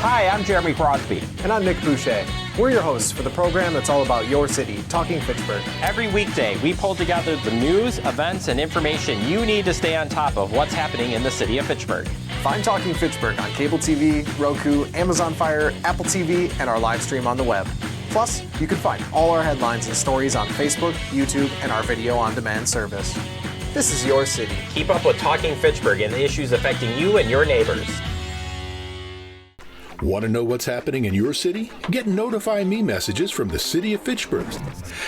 Hi, I'm Jeremy Crosby. And I'm Nick Boucher. We're your hosts for the program that's all about your city, Talking Fitchburg. Every weekday, we pull together the news, events, and information you need to stay on top of what's happening in the city of Fitchburg. Find Talking Fitchburg on cable TV, Roku, Amazon Fire, Apple TV, and our live stream on the web. Plus, you can find all our headlines and stories on Facebook, YouTube, and our video on demand service. This is your city. Keep up with Talking Fitchburg and the issues affecting you and your neighbors. Want to know what's happening in your city? Get Notify Me messages from the City of Fitchburg.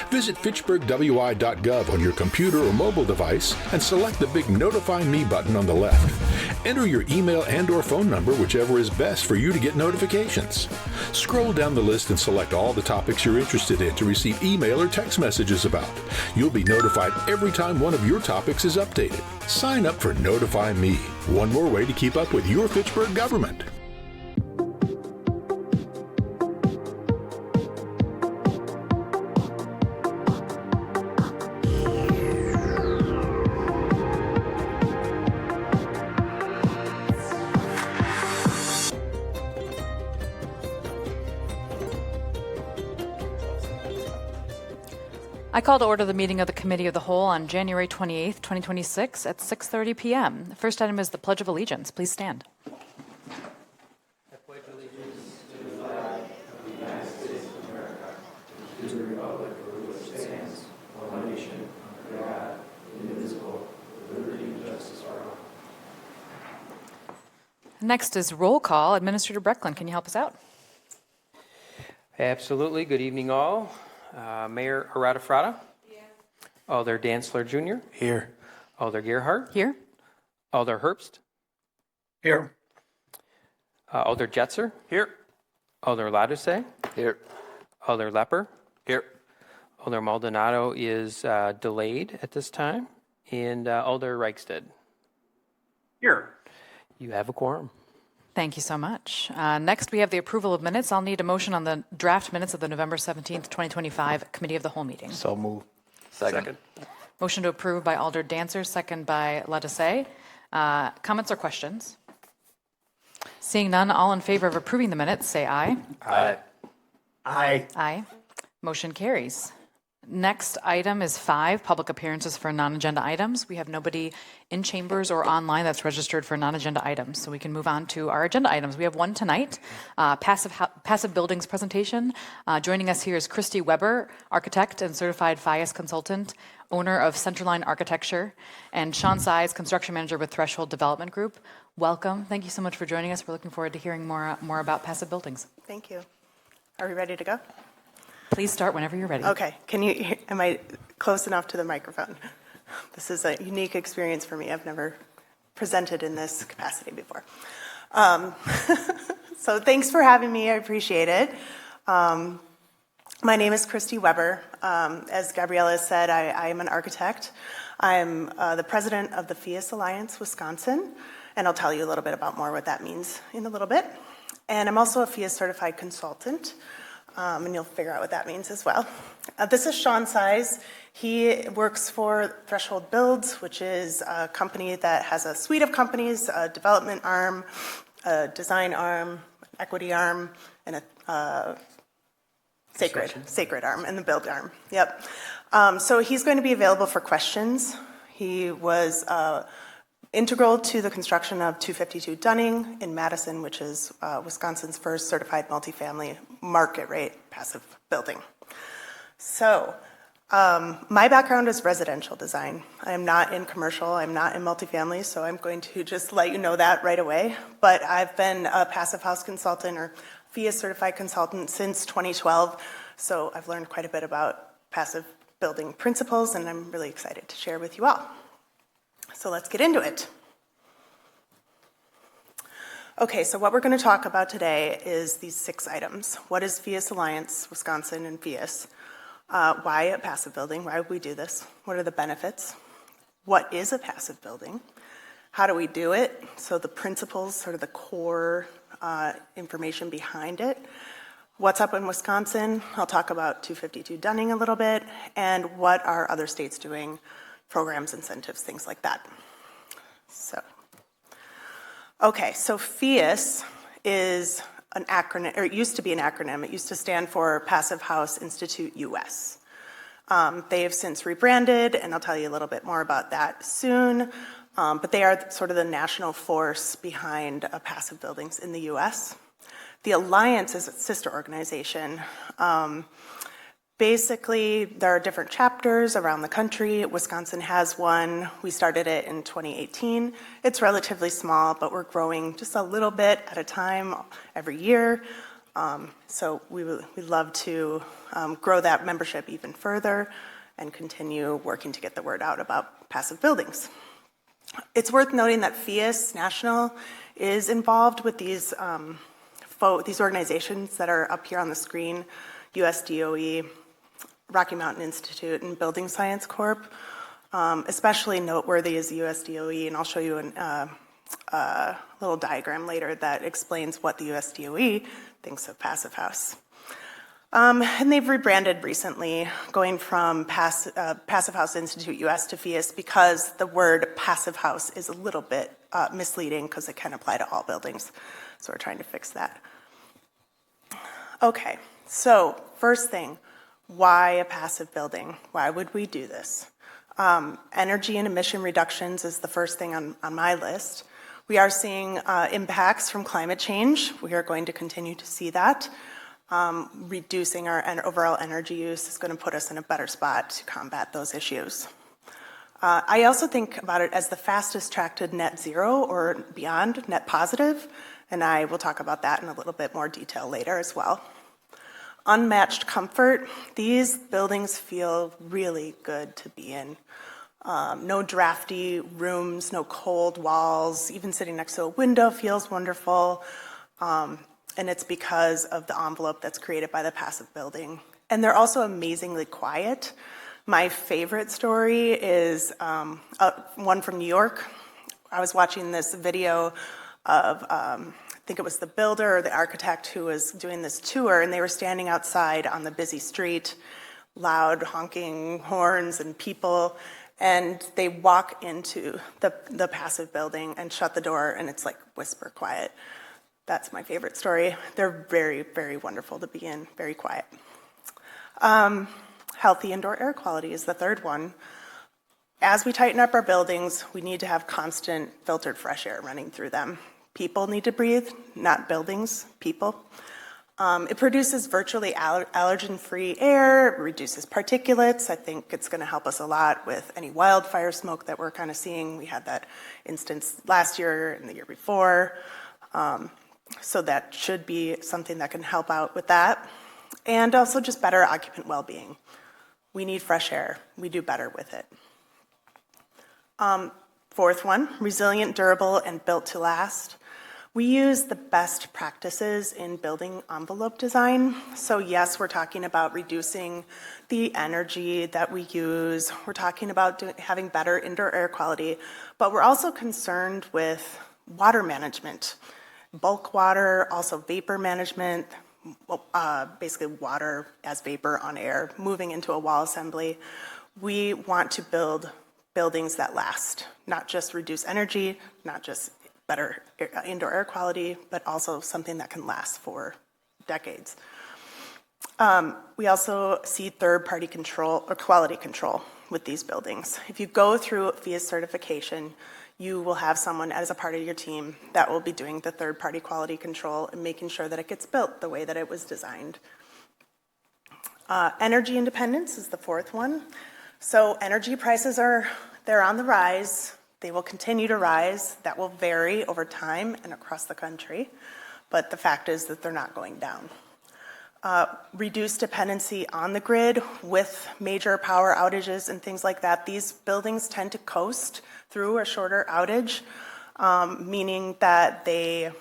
Visit fitchburgwi.gov on your computer or mobile device and select the big Notify Me button on the left. Enter your email and/or phone number, whichever is best for you to get notifications. Scroll down the list and select all the topics you're interested in to receive email or text messages about. You'll be notified every time one of your topics is updated. Sign up for Notify Me. One more way to keep up with your Fitchburg government. I call to order the meeting of the Committee of the Whole on January 28th, 2026 at 6:30 p.m. The first item is the Pledge of Allegiance. Please stand. I pledge allegiance to the flag of the United States of America, to the republic for which it stands, one nation, under God, indivisible, with liberty and justice for all. Next is roll call. Administrator Brecklin, can you help us out? Absolutely. Good evening, all. Mayor Aratafrada? Here. Alder Dantzler Jr.? Here. Alder Gerhardt? Here. Alder Herbst? Here. Alder Jetzer? Here. Alder Laduse? Here. Alder Lepper? Here. Alder Maldonado is delayed at this time. And Alder Reichstead? Here. You have a quorum. Thank you so much. Next, we have the approval of minutes. I'll need a motion on the draft minutes of the November 17th, 2025 Committee of the Whole meeting. So move. Second. Motion to approve by Alder Dancer, second by Laduse. Comments or questions? Seeing none, all in favor of approving the minutes, say aye. Aye. Aye. Aye. Motion carries. Next item is 5, public appearances for non-agenda items. We have nobody in chambers or online that's registered for non-agenda items, so we can move on to our agenda items. We have one tonight, passive buildings presentation. Joining us here is Christy Weber, architect and certified FIAS consultant, owner of Centerline Architecture, and Sean Size, construction manager with Threshold Development Group. Welcome. Thank you so much for joining us. We're looking forward to hearing more about passive buildings. Thank you. Are we ready to go? Please start whenever you're ready. Okay. Am I close enough to the microphone? This is a unique experience for me. I've never presented in this capacity before. So thanks for having me. I appreciate it. My name is Christy Weber. As Gabriella said, I am an architect. I'm the president of the FIAS Alliance Wisconsin, and I'll tell you a little bit about more what that means in a little bit. And I'm also a FIAS certified consultant. And you'll figure out what that means as well. This is Sean Size. He works for Threshold Builds, which is a company that has a suite of companies, a development arm, a design arm, equity arm, and a sacred arm, and the build arm. Yep. So he's going to be available for questions. He was integral to the construction of 252 Dunning in Madison, which is Wisconsin's first certified multifamily market rate passive building. So my background is residential design. I am not in commercial, I'm not in multifamily, so I'm going to just let you know that right away. But I've been a passive house consultant or FIAS certified consultant since 2012, so I've learned quite a bit about passive building principles, and I'm really excited to share with you all. So let's get into it. Okay, so what we're going to talk about today is these 6 items. What is FIAS Alliance Wisconsin and FIAS? Why a passive building? Why would we do this? What are the benefits? What is a passive building? How do we do it? So the principles, sort of the core information behind it. What's up in Wisconsin? I'll talk about 252 Dunning a little bit, and what are other states doing, programs, incentives, things like that. So, okay, so FIAS is an acronym, or it used to be an acronym. It used to stand for Passive House Institute U.S. They have since rebranded, and I'll tell you a little bit more about that soon. But they are sort of the national force behind passive buildings in the U.S. The Alliance is a sister organization. Basically, there are different chapters around the country. Wisconsin has one. We started it in 2018. It's relatively small, but we're growing just a little bit at a time every year. So we'd love to grow that membership even further and continue working to get the word out about passive buildings. It's worth noting that FIAS National is involved with these organizations that are up here on the screen: US DOE, Rocky Mountain Institute, and Building Science Corp. Especially noteworthy is the US DOE, and I'll show you a little diagram later that explains what the US DOE thinks of Passive House. And they've rebranded recently, going from Passive House Institute US to FIAS, because the word passive house is a little bit misleading because it can apply to all buildings. So we're trying to fix that. Okay, so first thing, why a passive building? Why would we do this? Energy and emission reductions is the first thing on my list. We are seeing impacts from climate change. We are going to continue to see that. Reducing our overall energy use is going to put us in a better spot to combat those issues. I also think about it as the fastest track to net zero or beyond, net positive, and I will talk about that in a little bit more detail later as well. Unmatched comfort. These buildings feel really good to be in. No drafty rooms, no cold walls. Even sitting next to a window feels wonderful. And it's because of the envelope that's created by the passive building. And they're also amazingly quiet. My favorite story is one from New York. I was watching this video of, I think it was the builder or the architect who was doing this tour, and they were standing outside on the busy street, loud honking horns and people, and they walk into the passive building and shut the door, and it's like whisper quiet. That's my favorite story. They're very, very wonderful to be in, very quiet. Healthy indoor air quality is the third one. As we tighten up our buildings, we need to have constant filtered fresh air running through them. People need to breathe, not buildings, people. It produces virtually allergen-free air, it reduces particulates. I think it's going to help us a lot with any wildfire smoke that we're kind of seeing. We had that instance last year and the year before. So that should be something that can help out with that. And also just better occupant well-being. We need fresh air. We do better with it. Fourth one, resilient, durable, and built to last. We use the best practices in building envelope design. So yes, we're talking about reducing the energy that we use. We're talking about having better indoor air quality, but we're also concerned with water management, bulk water, also vapor management, basically water as vapor on air, moving into a wall assembly. We want to build buildings that last, not just reduce energy, not just better indoor air quality, but also something that can last for decades. We also see third-party control or quality control with these buildings. If you go through FIAS certification, you will have someone as a part of your team that will be doing the third-party quality control and making sure that it gets built the way that it was designed. Energy independence is the fourth one. So energy prices they're on the rise. They will continue to rise. That will vary over time and across the country. But the fact is that they're not going down. Reduced dependency on the grid with major power outages and things like that. These buildings tend to coast through a shorter outage, meaning that they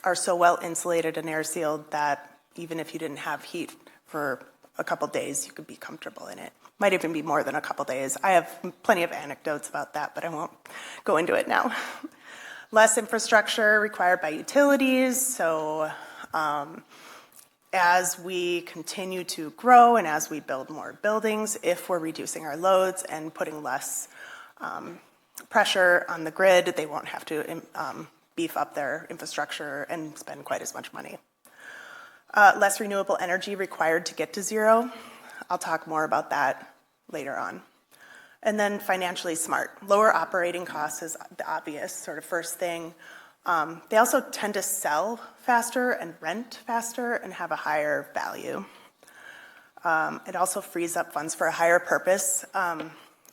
are so well insulated and air sealed that even if you didn't have heat for a couple days, you could be comfortable in it. Might even be more than a couple days. I have plenty of anecdotes about that, but I won't go into it now. Less infrastructure required by utilities. So as we continue to grow and as we build more buildings, if we're reducing our loads and putting less pressure on the grid, they won't have to beef up their infrastructure and spend quite as much money. Less renewable energy required to get to zero. I'll talk more about that later on. And then financially smart. Lower operating costs is the obvious sort of first thing. They also tend to sell faster and rent faster and have a higher value. It also frees up funds for a higher purpose.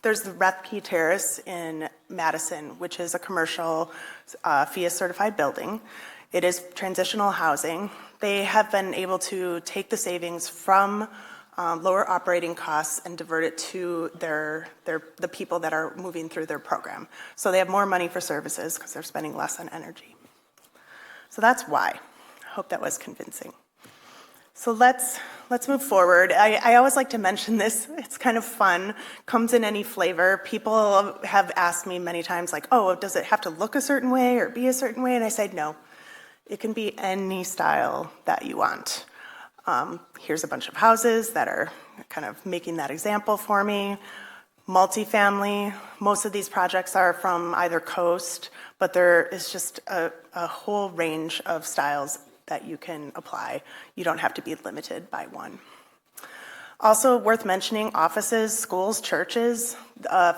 There's the Rethke Terrace in Madison, which is a commercial FIA certified building. It is transitional housing. They have been able to take the savings from lower operating costs and divert it to the people that are moving through their program. So they have more money for services because they're spending less on energy. So that's why. I hope that was convincing. So let's move forward. I always like to mention this. It's kind of fun. Comes in any flavor. People have asked me many times, like, oh, does it have to look a certain way or be a certain way? And I said, no. It can be any style that you want. Here's a bunch of houses that are kind of making that example for me. Multifamily. Most of these projects are from either coast, but there is just a whole range of styles that you can apply. You don't have to be limited by one. Also worth mentioning, offices, schools, churches,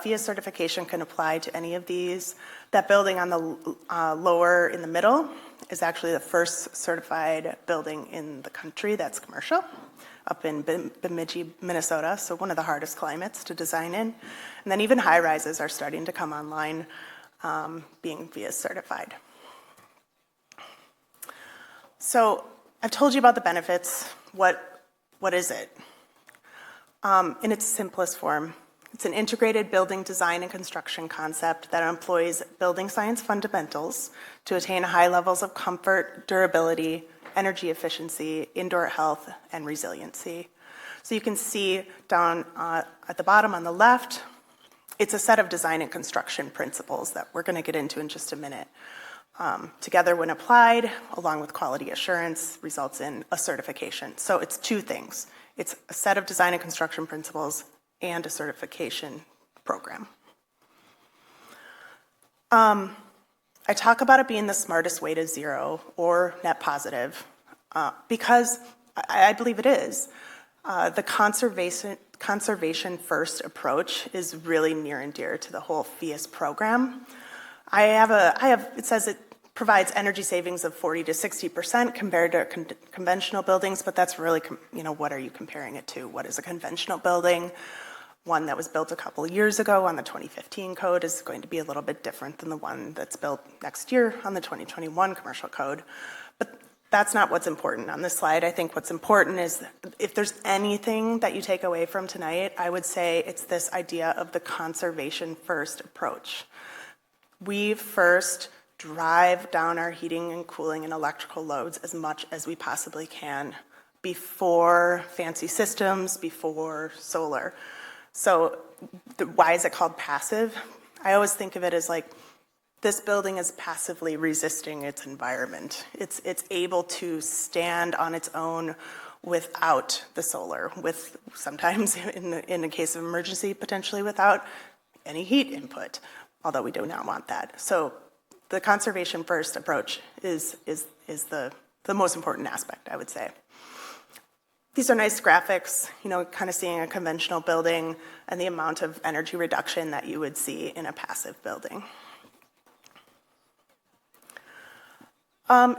FIA certification can apply to any of these. That building on the lower in the middle is actually the first certified building in the country that's commercial, up in Bemidji, Minnesota, so one of the hardest climates to design in. And then even high rises are starting to come online, being FIA certified. So I've told you about the benefits. What is it? In its simplest form, it's an integrated building design and construction concept that employs building science fundamentals to attain high levels of comfort, durability, energy efficiency, indoor health, and resiliency. So you can see down at the bottom on the left, it's a set of design and construction principles that we're going to get into in just a minute. Together, when applied, along with quality assurance, results in a certification. So it's two things. It's a set of design and construction principles and a certification program. I talk about it being the smartest way to zero or net positive because I believe it is. The conservation first approach is really near and dear to the whole FIAS program. It says it provides energy savings of 40 to 60% compared to conventional buildings, but that's really, what are you comparing it to? What is a conventional building? One that was built a couple of years ago on the 2015 code is going to be a little bit different than the one that's built next year on the 2021 commercial code. But that's not what's important on this slide. I think what's important is if there's anything that you take away from tonight, I would say it's this idea of the conservation first approach. We first drive down our heating and cooling and electrical loads as much as we possibly can before fancy systems, before solar. So why is it called passive? I always think of it as like this building is passively resisting its environment. It's able to stand on its own without the solar, with sometimes in the case of emergency, potentially without any heat input, although we do not want that. So the conservation first approach is the most important aspect, I would say. These are nice graphics, kind of seeing a conventional building and the amount of energy reduction that you would see in a passive building.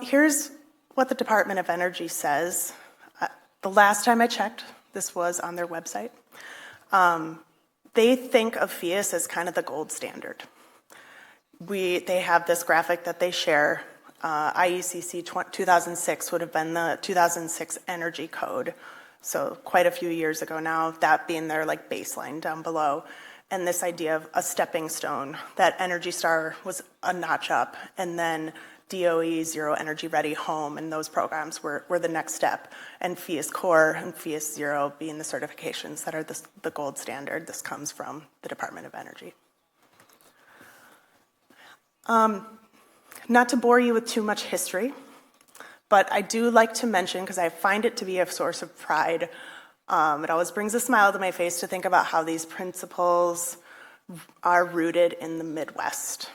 Here's what the Department of Energy says. The last time I checked, this was on their website. They think of FIAS as kind of the gold standard. They have this graphic that they share. IECC 2006 would have been the 2006 Energy Code, so quite a few years ago now, that being their baseline down below. And this idea of a stepping stone, that Energy Star was a notch up, and then DOE, Zero Energy Ready Home, and those programs were the next step, and FIAS Core and FIAS Zero being the certifications that are the gold standard. This comes from the Department of Energy. Not to bore you with too much history, but I do like to mention, because I find it to be a source of pride, it always brings a smile to my face to think about how these principles are rooted in the Midwest.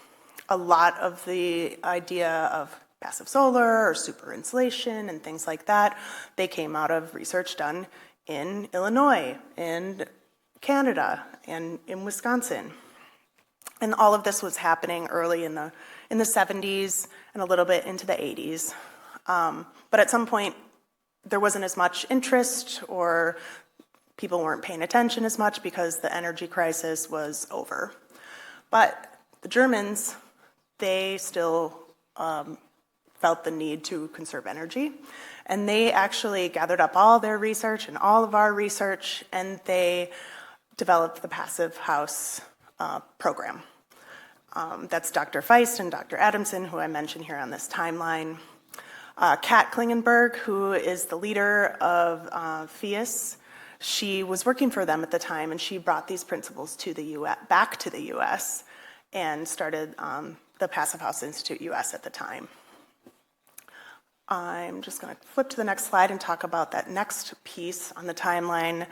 A lot of the idea of passive solar or super insulation and things like that, they came out of research done in Illinois, in Canada, and in Wisconsin. And all of this was happening early in the 70s and a little bit into the 80s. But at some point, there wasn't as much interest, or people weren't paying attention as much because the energy crisis was over. But the Germans, they still felt the need to conserve energy. And they actually gathered up all their research and all of our research, and they developed the Passive House program. That's Dr. Feist and Dr. Adamson, who I mentioned here on this timeline. Kat Klingenberg, who is the leader of FIAS, she was working for them at the time, and she brought these principles to the US, back to the US, and started the Passive House Institute US at the time. I'm just going to flip to the next slide and talk about that next piece on the timeline,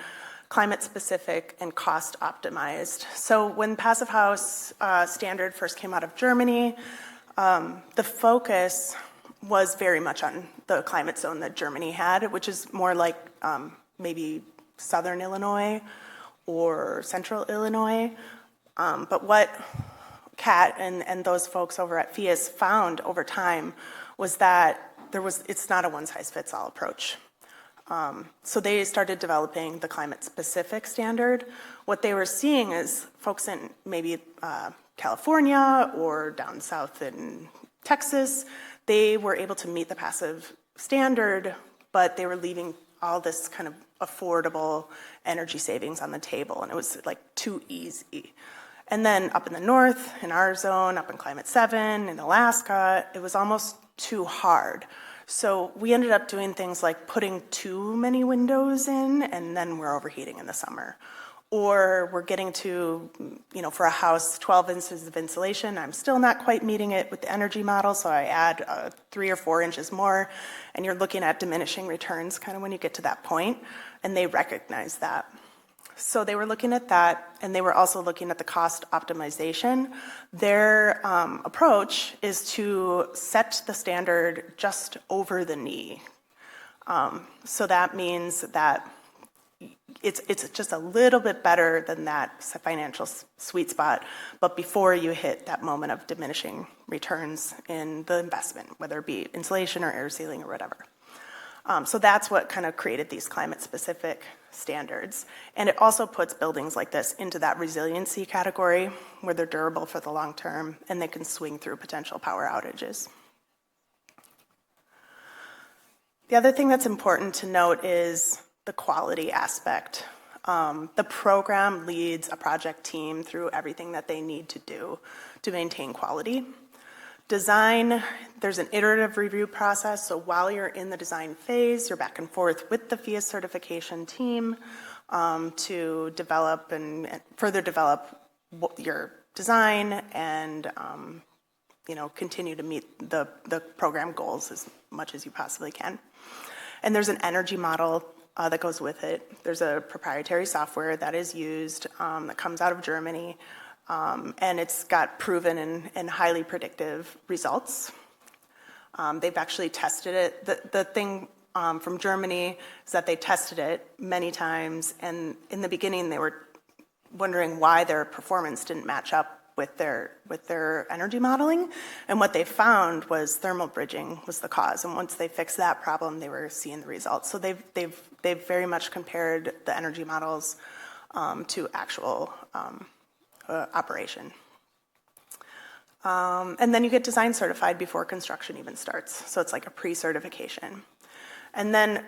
climate specific and cost optimized. So when Passive House standard first came out of Germany, the focus was very much on the climate zone that Germany had, which is more like maybe southern Illinois or central Illinois. But what Kat and those folks over at FIAS found over time was that it's not a one-size-fits-all approach. So they started developing the climate-specific standard. What they were seeing is folks in maybe California or down south in Texas, they were able to meet the passive standard, but they were leaving all this kind of affordable energy savings on the table, and it was like too easy. And then up in the north, in our zone, up in Climate 7, in Alaska, it was almost too hard. So we ended up doing things like putting too many windows in, and then we're overheating in the summer. Or we're getting to, for a house, 12 inches of insulation. I'm still not quite meeting it with the energy model, so I add 3 or 4 inches more, and you're looking at diminishing returns kind of when you get to that point, and they recognize that. So they were looking at that, and they were also looking at the cost optimization. Their approach is to set the standard just over the knee. So that means that it's just a little bit better than that financial sweet spot, but before you hit that moment of diminishing returns in the investment, whether it be insulation or air sealing or whatever. So that's what kind of created these climate-specific standards. And it also puts buildings like this into that resiliency category, where they're durable for the long term and they can swing through potential power outages. The other thing that's important to note is the quality aspect. The program leads a project team through everything that they need to do to maintain quality. Design, there's an iterative review process, so while you're in the design phase, you're back and forth with the FIAS certification team to develop and further develop your design and continue to meet the program goals as much as you possibly can. And there's an energy model that goes with it. There's a proprietary software that is used that comes out of Germany. And it's got proven and highly predictive results. They've actually tested it. The thing from Germany is that they tested it many times, and in the beginning they were wondering why their performance didn't match up with their energy modeling. And what they found was thermal bridging was the cause. And once they fixed that problem, they were seeing the results. So they've very much compared the energy models to actual operation. And then you get design certified before construction even starts. So it's like a pre-certification. And then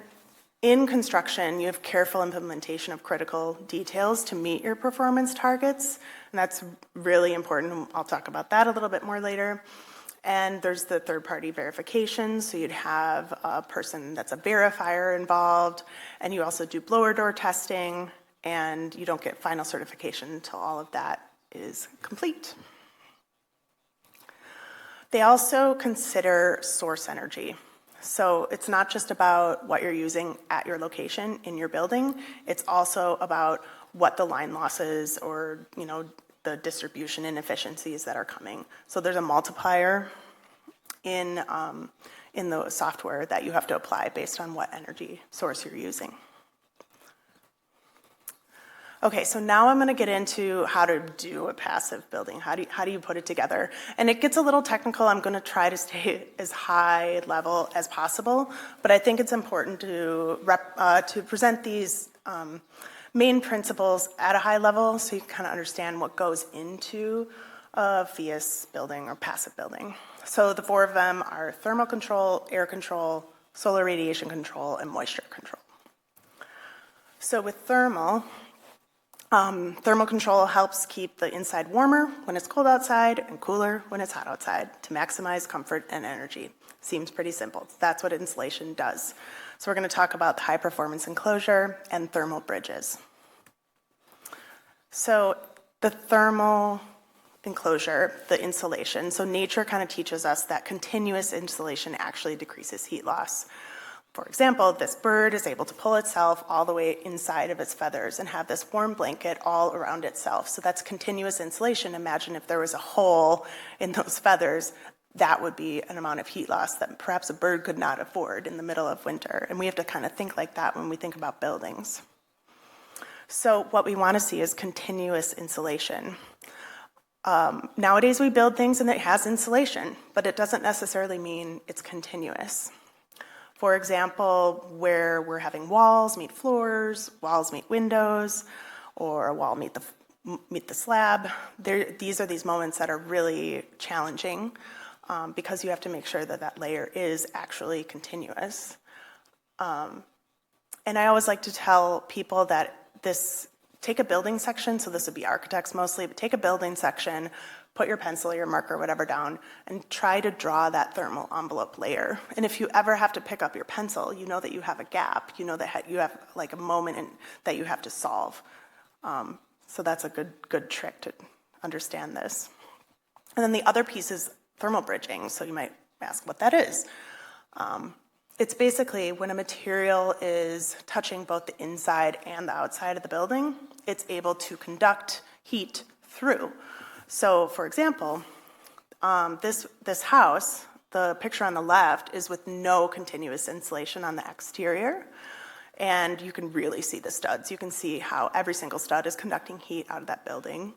in construction, you have careful implementation of critical details to meet your performance targets. And that's really important. I'll talk about that a little bit more later. And there's the third-party verification. So you'd have a person that's a verifier involved. And you also do blower door testing. And you don't get final certification until all of that is complete. They also consider source energy. So it's not just about what you're using at your location in your building, it's also about what the line losses or the distribution inefficiencies that are coming. So there's a multiplier in the software that you have to apply based on what energy source you're using. Okay, so now I'm going to get into how to do a passive building. How do you put it together? And it gets a little technical. I'm going to try to stay as high level as possible, but I think it's important to present these main principles at a high level so you can kind of understand what goes into a FEIS building or passive building. So the 4 of them are thermal control, air control, solar radiation control, and moisture control. So with thermal control helps keep the inside warmer when it's cold outside and cooler when it's hot outside to maximize comfort and energy. Seems pretty simple. That's what insulation does. So we're going to talk about the high performance enclosure and thermal bridges. So the thermal enclosure, the insulation. So nature kind of teaches us that continuous insulation actually decreases heat loss. For example, this bird is able to pull itself all the way inside of its feathers and have this warm blanket all around itself. So that's continuous insulation. Imagine if there was a hole in those feathers, that would be an amount of heat loss that perhaps a bird could not afford in the middle of winter. And we have to kind of think like that when we think about buildings. So what we want to see is continuous insulation. Nowadays we build things and it has insulation, but it doesn't necessarily mean it's continuous. For example, where we're having walls meet floors, walls meet windows, or a wall meet the slab. These are these moments that are really challenging because you have to make sure that that layer is actually continuous. And I always like to tell people that take a building section, so this would be architects mostly, but take a building section, put your pencil or your marker or whatever down, and try to draw that thermal envelope layer. And if you ever have to pick up your pencil, you know that you have a gap, you know that you have like a moment that you have to solve. So that's a good trick to understand this. And then the other piece is thermal bridging, so you might ask what that is. It's basically when a material is touching both the inside and the outside of the building, it's able to conduct heat through. So, for example, this house, the picture on the left, is with no continuous insulation on the exterior, and you can really see the studs. You can see how every single stud is conducting heat out of that building.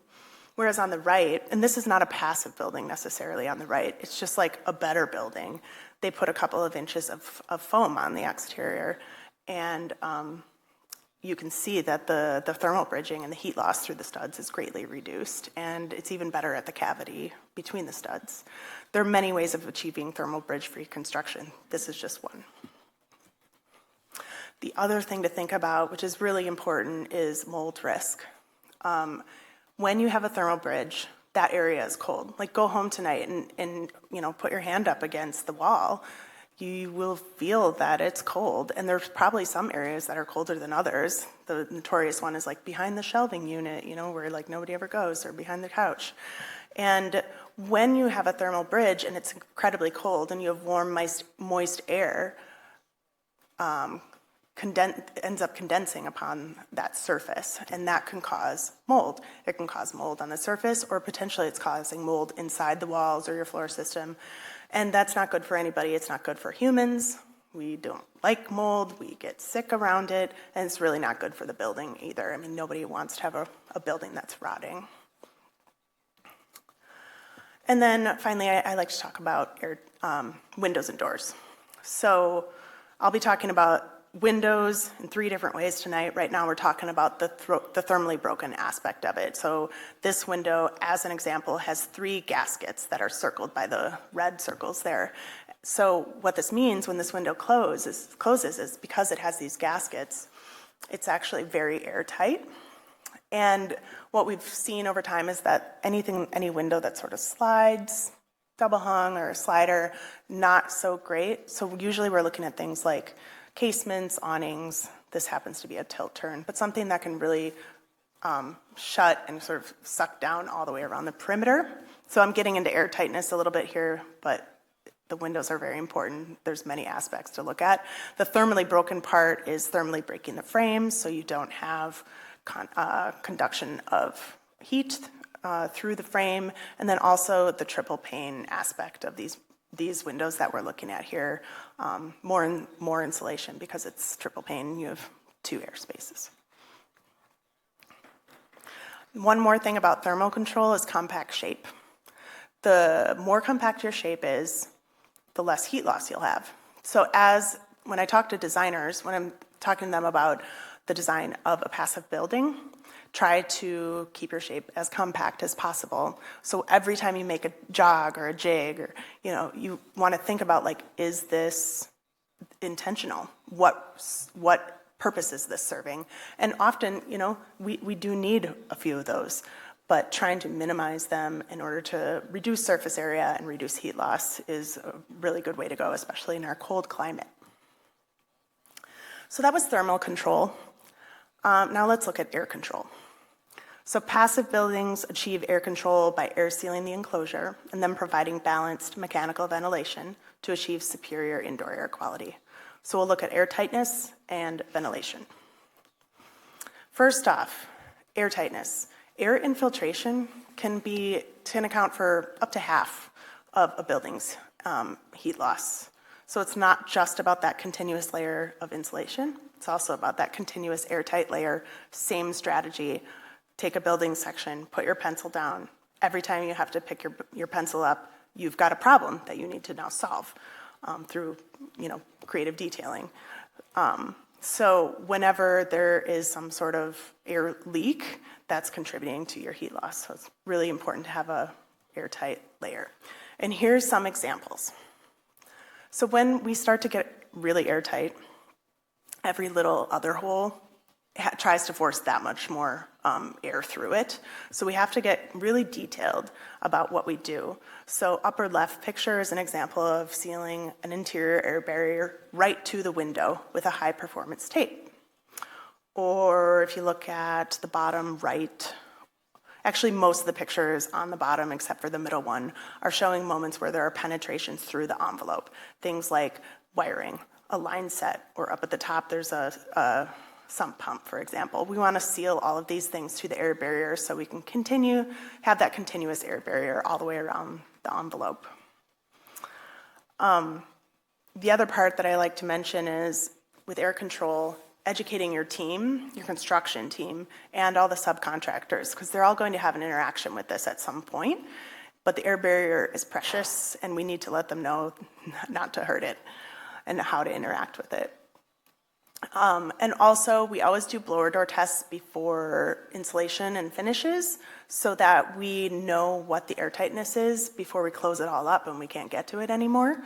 Whereas on the right, and this is not a passive building necessarily on the right, it's just like a better building. They put a couple of inches of foam on the exterior, and you can see that the thermal bridging and the heat loss through the studs is greatly reduced, and it's even better at the cavity between the studs. There are many ways of achieving thermal bridge-free construction. This is just one. The other thing to think about, which is really important, is mold risk. When you have a thermal bridge, that area is cold. Like, go home tonight and put your hand up against the wall. You will feel that it's cold, and there's probably some areas that are colder than others. The notorious one is like behind the shelving unit, where like nobody ever goes, or behind the couch. And when you have a thermal bridge and it's incredibly cold and you have warm, moist air, ends up condensing upon that surface, and that can cause mold. It can cause mold on the surface, or potentially it's causing mold inside the walls or your floor system. And that's not good for anybody. It's not good for humans. We don't like mold. We get sick around it, and it's really not good for the building either. I mean, nobody wants to have a building that's rotting. And then finally, I like to talk about windows and doors. So I'll be talking about windows in 3 different ways tonight. Right now we're talking about the thermally broken aspect of it. So this window, as an example, has 3 gaskets that are circled by the red circles there. So what this means when this window closes is because it has these gaskets, it's actually very airtight. And what we've seen over time is that any window that sort of slides, double hung or a slider, not so great. So usually we're looking at things like casements, awnings. This happens to be a tilt turn, but something that can really shut and sort of suck down all the way around the perimeter. So I'm getting into air tightness a little bit here, but the windows are very important. There's many aspects to look at. The thermally broken part is thermally breaking the frame, so you don't have conduction of heat through the frame, and then also the triple pane aspect of these these windows that we're looking at here, more insulation because it's triple pane. You have 2 air spaces. One more thing about thermal control is compact shape. The more compact your shape is, the less heat loss you'll have. So when I talk to designers, when I'm talking to them about the design of a passive building, try to keep your shape as compact as possible. So every time you make a jog or a jig, or you want to think about, like, is this intentional? What purpose is this serving? And often, we do need a few of those, but trying to minimize them in order to reduce surface area and reduce heat loss is a really good way to go, especially in our cold climate. So that was thermal control. Now let's look at air control. So passive buildings achieve air control by air sealing the enclosure and then providing balanced mechanical ventilation to achieve superior indoor air quality. So we'll look at air tightness and ventilation. First off, air tightness. Air infiltration can account for up to half of a building's heat loss. So it's not just about that continuous layer of insulation, it's also about that continuous airtight layer. Same strategy. Take a building section, put your pencil down. Every time you have to pick your pencil up, you've got a problem that you need to now solve through creative detailing. So whenever there is some sort of air leak, that's contributing to your heat loss. So it's really important to have a airtight layer. And here's some examples. So when we start to get really airtight, every little other hole tries to force that much more air through it. So we have to get really detailed about what we do. So upper left picture is an example of sealing an interior air barrier right to the window with a high performance tape. Or if you look at the bottom right, actually most of the pictures on the bottom, except for the middle one, are showing moments where there are penetrations through the envelope. Things like wiring, a line set, or up at the top there's a sump pump, for example. We want to seal all of these things to the air barrier so we can have that continuous air barrier all the way around the envelope. The other part that I like to mention is with air control, educating your team, your construction team, and all the subcontractors, because they're all going to have an interaction with this at some point. But the air barrier is precious, and we need to let them know not to hurt it and how to interact with it. And also, we always do blower door tests before insulation and finishes so that we know what the air tightness is before we close it all up and we can't get to it anymore.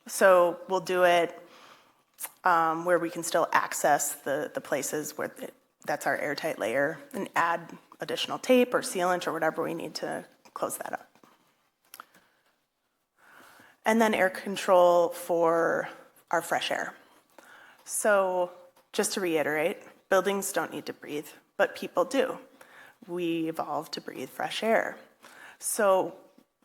So we'll do it where we can still access the places where that's our airtight layer and add additional tape or sealant or whatever we need to close that up. And then air control for our fresh air. So just to reiterate, buildings don't need to breathe, but people do. We evolved to breathe fresh air.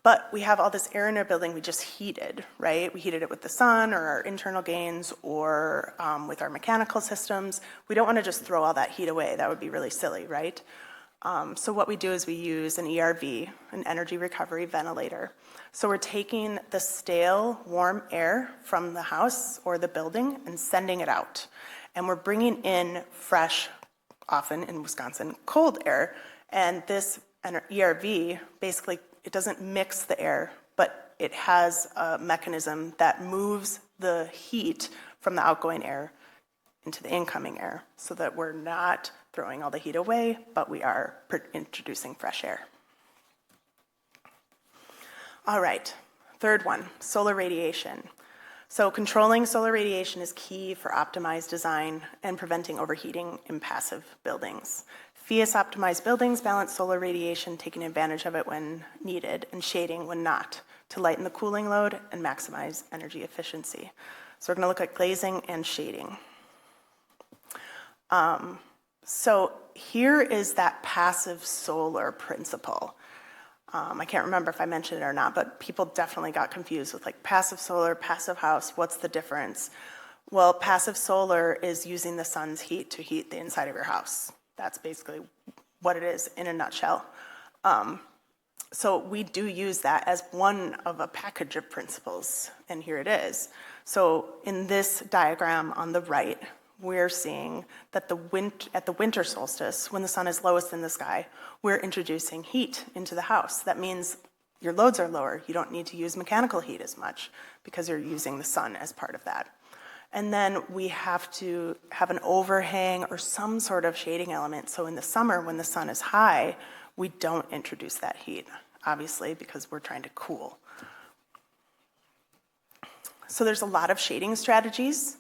But we have all this air in our building we just heated, right? We heated it with the sun or our internal gains or with our mechanical systems. We don't want to just throw all that heat away. That would be really silly, right? So what we do is we use an ERV, an energy recovery ventilator. So we're taking the stale, warm air from the house or the building and sending it out. And we're bringing in fresh, often in Wisconsin, cold air. And this ERV, basically, it doesn't mix the air, but it has a mechanism that moves the heat from the outgoing air into the incoming air so that we're not throwing all the heat away, but we are introducing fresh air. All right, third one, solar radiation. So controlling solar radiation is key for optimized design and preventing overheating in passive buildings. FEOS-optimized buildings balance solar radiation, taking advantage of it when needed and shading when not, to lighten the cooling load and maximize energy efficiency. So we're going to look at glazing and shading. So here is that passive solar principle. I can't remember if I mentioned it or not, but people definitely got confused with like passive solar, passive house, what's the difference? Well, passive solar is using the sun's heat to heat the inside of your house. That's basically what it is in a nutshell. So we do use that as one of a package of principles, and here it is. So in this diagram on the right, we're seeing that at the winter solstice, when the sun is lowest in the sky, we're introducing heat into the house. That means your loads are lower. You don't need to use mechanical heat as much because you're using the sun as part of that. And then we have to have an overhang or some sort of shading element. So in the summer, when the sun is high, we don't introduce that heat, obviously, because we're trying to cool. So there's a lot of shading strategies,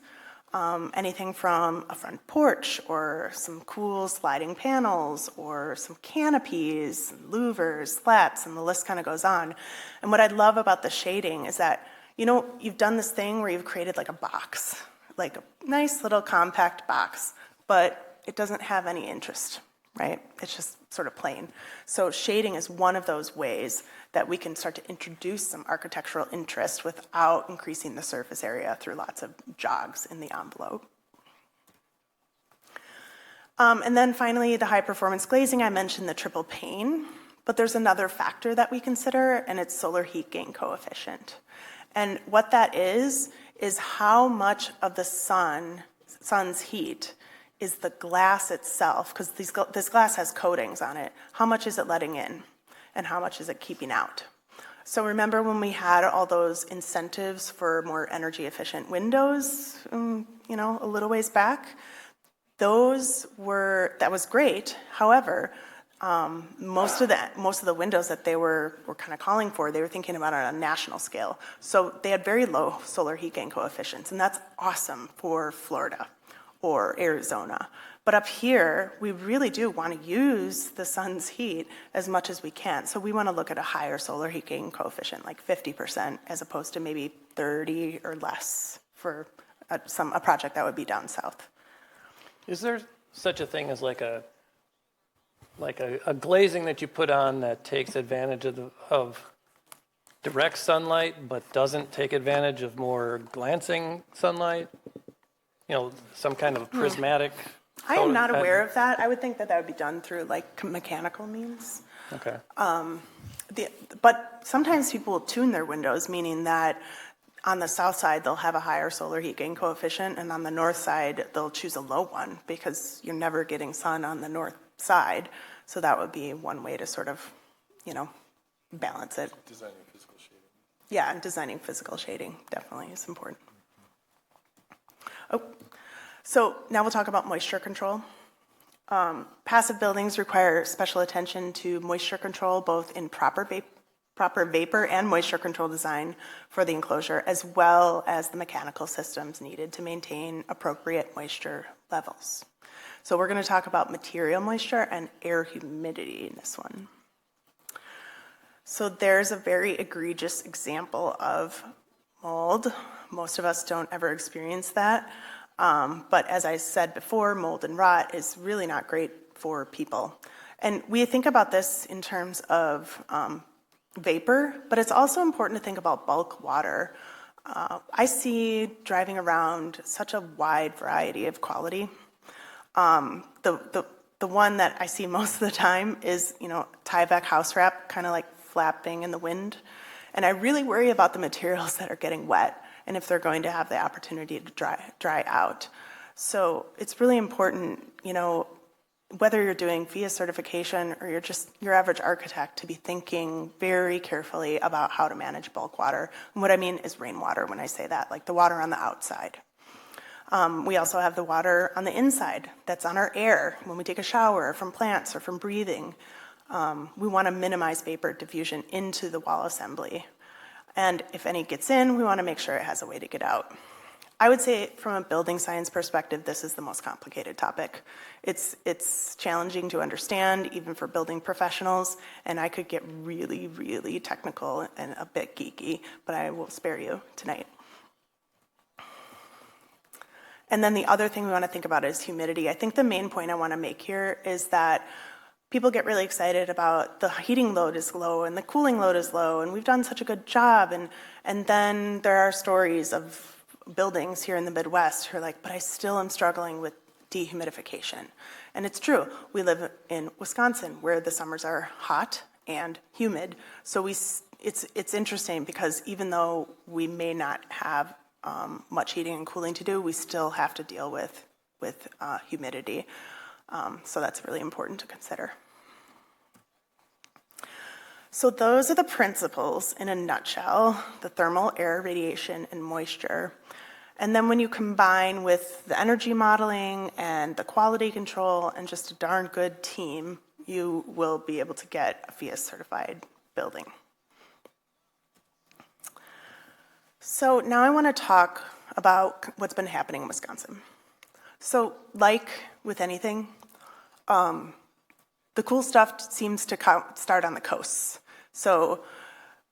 anything from a front porch or some cool sliding panels or some canopies, louvers, slats, and the list kind of goes on. And what I love about the shading is that, you know, you've done this thing where you've created like a box, like a nice little compact box, but it doesn't have any interest, right? It's just sort of plain. So shading is one of those ways that we can start to introduce some architectural interest without increasing the surface area through lots of jogs in the envelope. And then finally, the high performance glazing. I mentioned the triple pane, but there's another factor that we consider, and it's solar heat gain coefficient. And what that is how much of the sun's heat is the glass itself, because this glass has coatings on it. How much is it letting in, and how much is it keeping out? So remember when we had all those incentives for more energy efficient windows, you know, a little ways back? That was great. However, most of the windows that they were kind of calling for, they were thinking about it on a national scale. So they had very low solar heat gain coefficients, and that's awesome for Florida or Arizona. But up here, we really do want to use the sun's heat as much as we can. So we want to look at a higher solar heat gain coefficient, like 50%, as opposed to maybe 30 or less for a project that would be down south. Is there such a thing as like a glazing that you put on that takes advantage of direct sunlight but doesn't take advantage of more glancing sunlight? You know, some kind of prismatic. I am not aware of that. I would think that would be done through like mechanical means. Okay. But sometimes people will tune their windows, meaning that on the south side they'll have a higher solar heat gain coefficient, and on the north side they'll choose a low one because you're never getting sun on the north side. So that would be one way to sort of, you know, balance it. Designing physical shading. Yeah, and designing physical shading definitely is important. Oh, so now we'll talk about moisture control. Passive buildings require special attention to moisture control, both in proper vapor and moisture control design for the enclosure, as well as the mechanical systems needed to maintain appropriate moisture levels. So we're going to talk about material moisture and air humidity in this one. So there's a very egregious example of mold. Most of us don't ever experience that. But as I said before, mold and rot is really not great for people. And we think about this in terms of vapor, but it's also important to think about bulk water. I see driving around such a wide variety of quality. The one that I see most of the time is, you know, Tyvek house wrap, kind of like flapping in the wind. And I really worry about the materials that are getting wet and if they're going to have the opportunity to dry out. So it's really important, you know, whether you're doing via certification or you're just your average architect, to be thinking very carefully about how to manage bulk water. And what I mean is rainwater when I say that, like the water on the outside. We also have the water on the inside that's on our air when we take a shower from plants or from breathing. We want to minimize vapor diffusion into the wall assembly. And if any gets in, we want to make sure it has a way to get out. I would say from a building science perspective, this is the most complicated topic. It's challenging to understand, even for building professionals, and I could get really, really technical and a bit geeky, but I will spare you tonight. And then the other thing we want to think about is humidity. I think the main point I want to make here is that people get really excited about the heating load is low and the cooling load is low, and we've done such a good job. And then there are stories of buildings here in the Midwest who are like, but I still am struggling with dehumidification. And it's true. We live in Wisconsin where the summers are hot and humid. So it's interesting because even though we may not have much heating and cooling to do, we still have to deal with humidity. So that's really important to consider. So those are the principles in a nutshell: the thermal, air, radiation, and moisture. And then when you combine with the energy modeling and the quality control and just a darn good team, you will be able to get a FEIS certified building. So now I want to talk about what's been happening in Wisconsin. So like with anything, the cool stuff seems to start on the coasts. So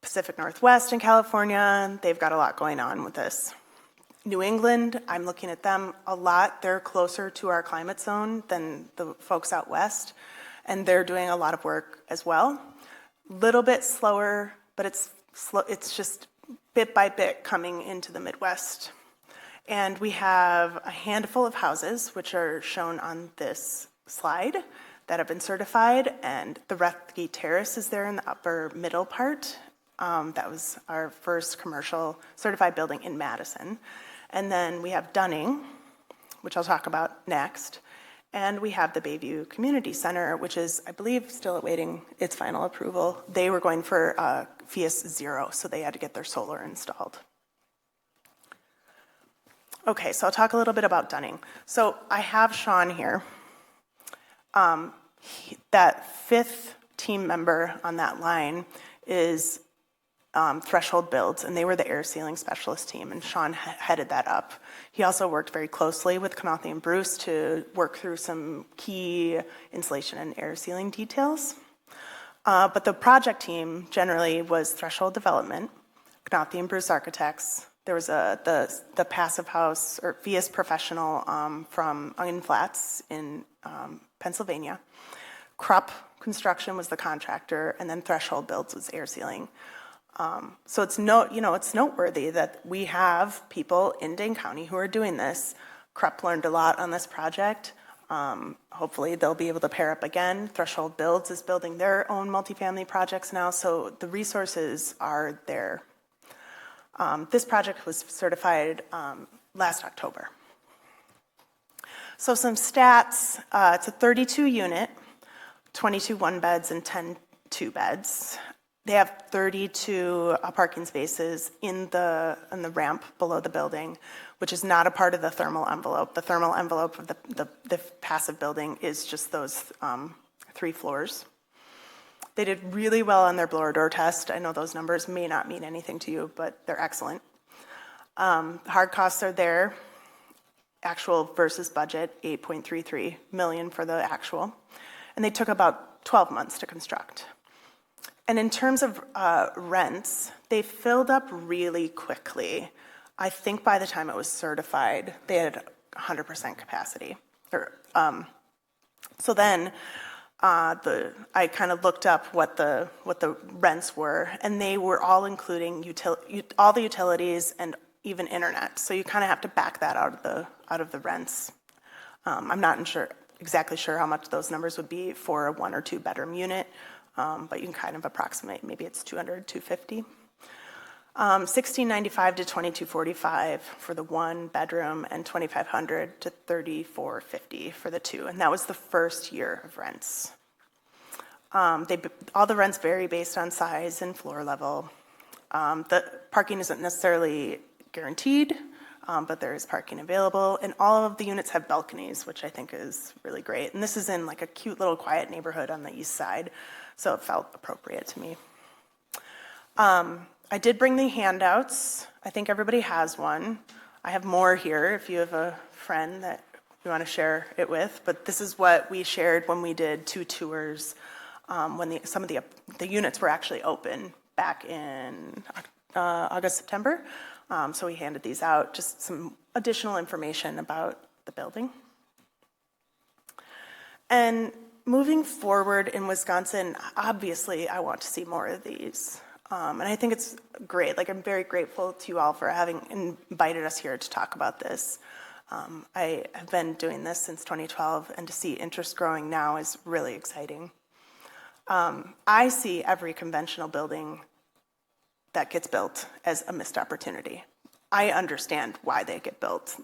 Pacific Northwest and California, they've got a lot going on with this. New England, I'm looking at them a lot. They're closer to our climate zone than the folks out west, and they're doing a lot of work as well. Little bit slower, but it's just bit by bit coming into the Midwest. And we have a handful of houses, which are shown on this slide, that have been certified, and the Rethke Terrace is there in the upper middle part. That was our first commercial certified building in Madison. And then we have Dunning, which I'll talk about next. And we have the Bayview Community Center, which is, I believe, still awaiting its final approval. They were going for FEIS 0, so they had to get their solar installed. Okay, so I'll talk a little bit about Dunning. So I have Sean here. That fifth team member on that line is Threshold Builds, and they were the air sealing specialist team, and Sean headed that up. He also worked very closely with Knauthy and Bruce to work through some key insulation and air sealing details. But the project team generally was Threshold Development, Knauthy and Bruce Architects. There was the Passive House, or FEIS professional from Onion Flats in Pennsylvania. Krupp Construction was the contractor, and then Threshold Builds was air sealing. So it's noteworthy that we have people in Dane County who are doing this. Krupp learned a lot on this project. Hopefully they'll be able to pair up again. Threshold Builds is building their own multifamily projects now, so the resources are there. This project was certified last October. So some stats, it's a 32 unit, 22 one beds and 10 two beds. They have 32 parking spaces in the ramp below the building, which is not a part of the thermal envelope. The thermal envelope of the passive building is just those 3 floors. They did really well on their blower door test. I know those numbers may not mean anything to you, but they're excellent. Hard costs are there. Actual versus budget, $8.33 million for the actual. And they took about 12 months to construct. And in terms of rents, they filled up really quickly. I think by the time it was certified, they had 100% capacity. So then I kind of looked up what the rents were, and they were all including all the utilities and even internet. So you kind of have to back that out of the rents. I'm not exactly sure how much those numbers would be for a 1 or 2 bedroom unit. But you can kind of approximate, maybe it's $200, $250. $1,695 to $2,245 for the 1 bedroom, and $2,500 to $3,450 for the 2. And that was the first year of rents. All the rents vary based on size and floor level. The parking isn't necessarily guaranteed, but there is parking available. And all of the units have balconies, which I think is really great. And this is in like a cute little quiet neighborhood on the east side. So it felt appropriate to me. I did bring the handouts. I think everybody has one. I have more here if you have a friend that you want to share it with. But this is what we shared when we did 2 tours, when some of the units were actually open back in August, September. So we handed these out, just some additional information about the building. And moving forward in Wisconsin, obviously I want to see more of these. And I think it's great. Like, I'm very grateful to you all for having invited us here to talk about this. I have been doing this since 2012, and to see interest growing now is really exciting. I see every conventional building that gets built as a missed opportunity. I understand why they get built.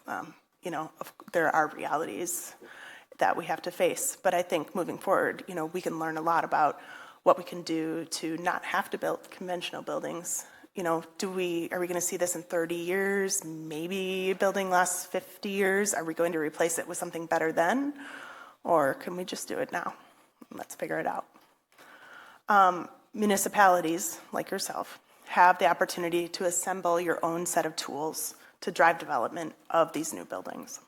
There are realities that we have to face, but I think moving forward, we can learn a lot about what we can do to not have to build conventional buildings. Are we going to see this in 30 years? Maybe a building lasts 50 years. Are we going to replace it with something better then? Or can we just do it now? Let's figure it out. Municipalities, like yourself, have the opportunity to assemble your own set of tools to drive development of these new buildings.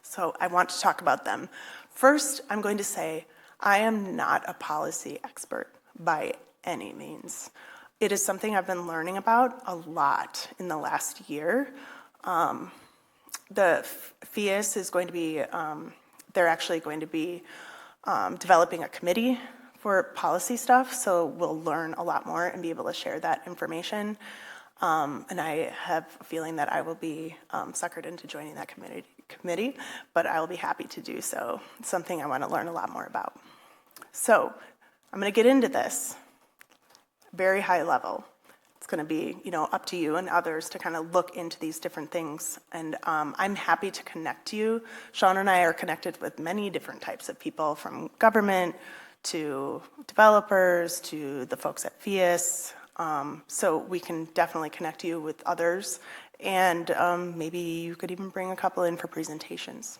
So I want to talk about them. First, I'm going to say I am not a policy expert by any means. It is something I've been learning about a lot in the last year. The FIAS is going to be, they're actually going to be developing a committee for policy stuff, so we'll learn a lot more and be able to share that information. And I have a feeling that I will be suckered into joining that committee, but I will be happy to do so. It's something I want to learn a lot more about. So I'm going to get into this very high level. It's going to be, up to you and others to kind of look into these different things. And I'm happy to connect you. Sean and I are connected with many different types of people, from government to developers to the folks at FIAS. So we can definitely connect you with others. And maybe you could even bring a couple in for presentations.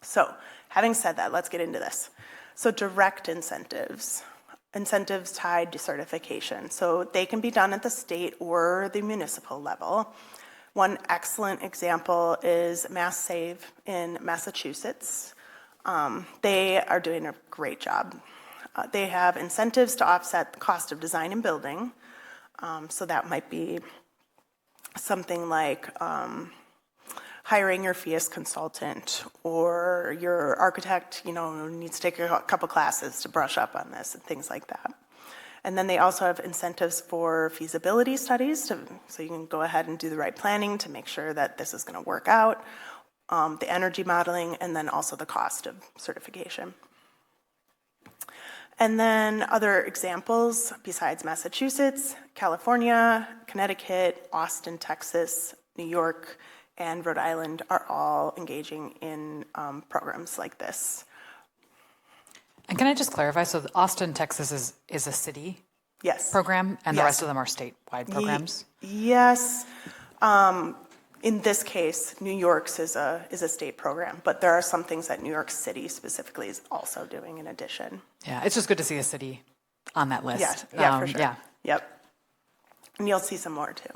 So having said that, let's get into this. So direct incentives tied to certification. So they can be done at the state or the municipal level. One excellent example is Mass Save in Massachusetts. They are doing a great job. They have incentives to offset the cost of design and building. So that might be something like hiring your FIAS consultant, or your architect, needs to take a couple classes to brush up on this and things like that. And then they also have incentives for feasibility studies, so you can go ahead and do the right planning to make sure that this is going to work out, the energy modeling, and then also the cost of certification. And then other examples besides Massachusetts: California, Connecticut, Austin, Texas, New York, and Rhode Island are all engaging in programs like this. And can I just clarify? So Austin, Texas is a city Yes. program, and the Yes. rest of them are statewide programs? Yes. In this case, New York's is a state program, but there are some things that New York City specifically is also doing in addition. Yeah, it's just good to see a city on that list. Yeah, for sure. Yeah. Yep. And you'll see some more too.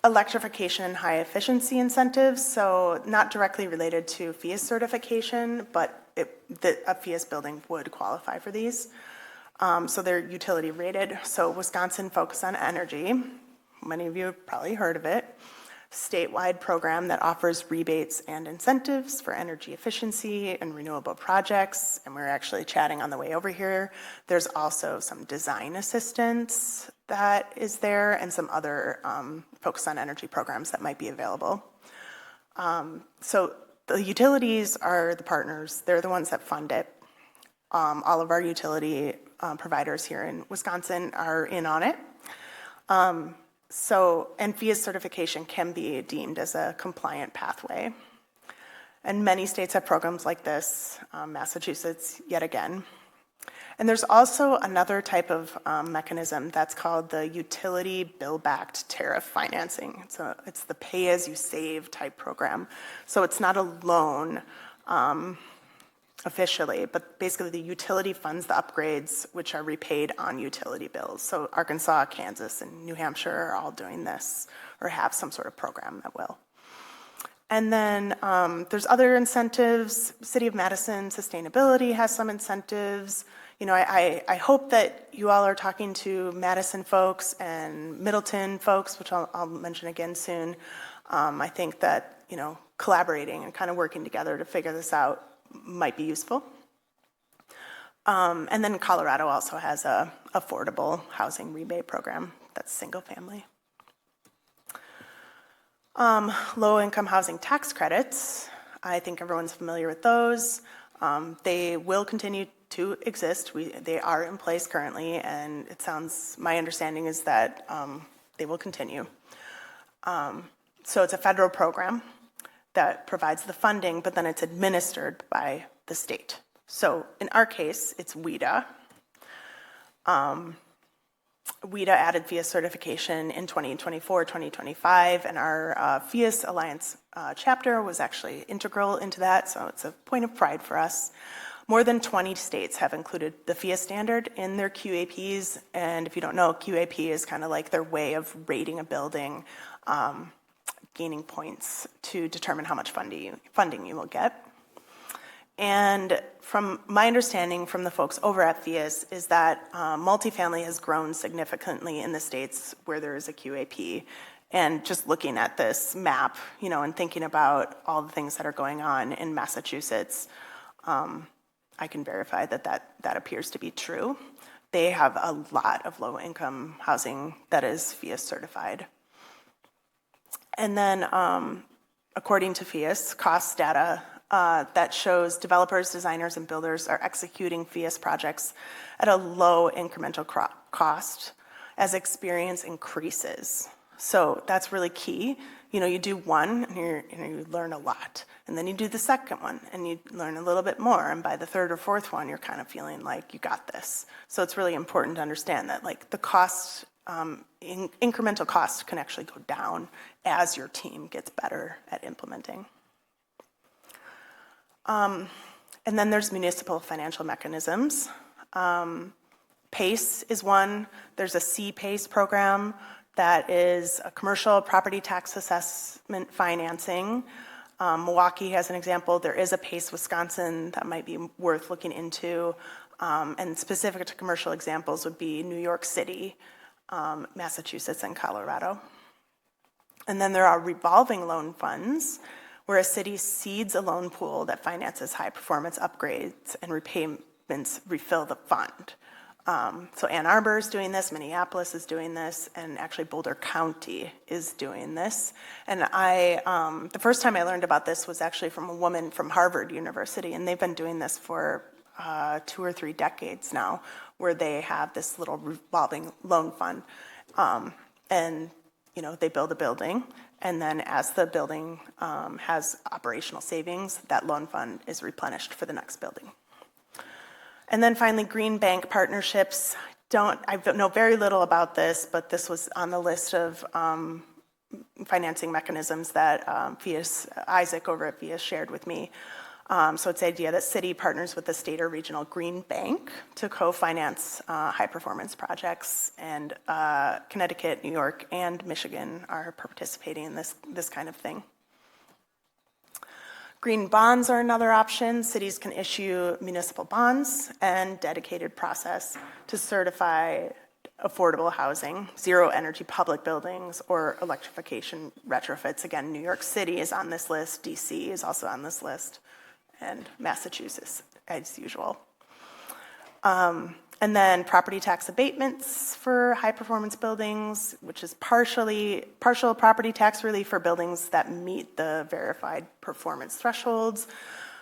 Electrification and high efficiency incentives, so not directly related to FIAS certification, but a FIAS building would qualify for these. So they're utility rated. So Wisconsin Focus on Energy, many of you have probably heard of it, statewide program that offers rebates and incentives for energy efficiency and renewable projects. And we're actually chatting on the way over here. There's also some design assistance that is there, and some other focus on energy programs that might be available. So the utilities are the partners. They're the ones that fund it. All of our utility providers here in Wisconsin are in on it. And FIAS certification can be deemed as a compliant pathway. And many states have programs like this, Massachusetts yet again. And there's also another type of mechanism that's called the utility bill-backed tariff financing. It's the pay-as-you-save type program. So it's not a loan officially, but basically the utility funds the upgrades which are repaid on utility bills. So Arkansas, Kansas, and New Hampshire are all doing this, or have some sort of program that will. And then there's other incentives. City of Madison Sustainability has some incentives. I hope that you all are talking to Madison folks and Middleton folks, which I'll mention again soon. I think that, collaborating and kind of working together to figure this out might be useful. And then Colorado also has a affordable housing rebate program that's single family. Low income housing tax credits, I think everyone's familiar with those. They will continue to exist. They are in place currently, and my understanding is that they will continue. So it's a federal program that provides the funding, but then it's administered by the state. So in our case, it's WIDA. WIDA added FIAS certification in 2024, 2025, and our FIAS Alliance chapter was actually integral into that, so it's a point of pride for us. More than 20 states have included the FIAS standard in their QAPs, and if you don't know, QAP is kind of like their way of rating a building, gaining points to determine how much funding you will get. And from my understanding from the folks over at FIAS is that multifamily has grown significantly in the states where there is a QAP. And just looking at this map, and thinking about all the things that are going on in Massachusetts, I can verify that appears to be true. They have a lot of low-income housing that is FIAS certified. And then, according to FIAS, cost data that shows developers, designers, and builders are executing FIAS projects at a low incremental cost as experience increases. So that's really key. You do one, and you learn a lot. And then you do the second one, and you learn a little bit more. And by the third or fourth one, you're kind of feeling like you got this. So it's really important to understand that the cost, incremental cost can actually go down as your team gets better at implementing. And then there's municipal financial mechanisms. PACE is one. There's a C-PACE program that is a commercial property tax assessment financing. Milwaukee has an example. There is a PACE Wisconsin that might be worth looking into. And specific to commercial examples would be New York City, Massachusetts, and Colorado. And then there are revolving loan funds, where a city seeds a loan pool that finances high-performance upgrades and repayments refill the fund. So Ann Arbor is doing this, Minneapolis is doing this, and actually Boulder County is doing this. And the first time I learned about this was actually from a woman from Harvard University, and they've been doing this for 2 or 3 decades now, where they have this little revolving loan fund. And they build a building, and then as the building has operational savings, that loan fund is replenished for the next building. And then finally, green bank partnerships. I know very little about this, but this was on the list of financing mechanisms that Isaac over at FIAS shared with me. So it's the idea that city partners with the state or regional green bank to co-finance high-performance projects, and Connecticut, New York, and Michigan are participating in this kind of thing. Green bonds are another option. Cities can issue municipal bonds and dedicated process to certify affordable housing, zero energy public buildings, or electrification retrofits. Again, New York City is on this list, DC is also on this list, and Massachusetts as usual. And then property tax abatements for high-performance buildings, which is partial property tax relief for buildings that meet the verified performance thresholds.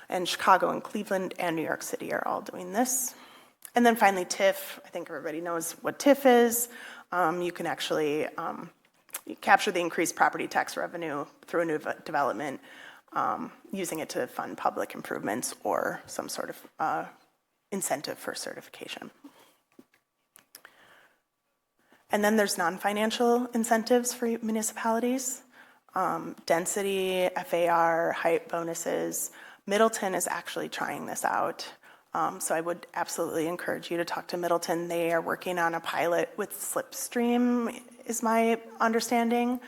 And Chicago and Cleveland and New York City are all doing this. And then finally, TIF. I think everybody knows what TIF is. You can actually capture the increased property tax revenue through a new development, using it to fund public improvements or some sort of incentive for certification. And then there's non-financial incentives for municipalities, density, FAR, height bonuses. Middleton is actually trying this out. So I would absolutely encourage you to talk to Middleton. They are working on a pilot with Slipstream, is my understanding.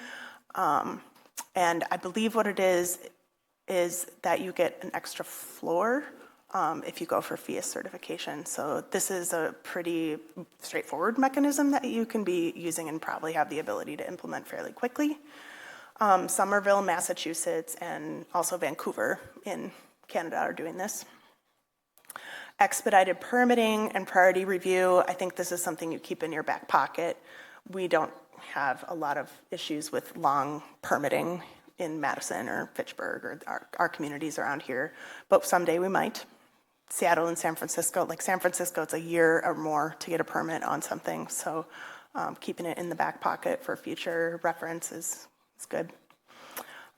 And I believe what it is that you get an extra floor if you go for FIAS certification. So this is a pretty straightforward mechanism that you can be using and probably have the ability to implement fairly quickly. Somerville, Massachusetts, and also Vancouver in Canada are doing this. Expedited permitting and priority review. I think this is something you keep in your back pocket. We don't have a lot of issues with long permitting in Madison or Fitchburg or our communities around here, but someday we might. Seattle and San Francisco. Like San Francisco, it's a year or more to get a permit on something. So keeping it in the back pocket for future reference is good.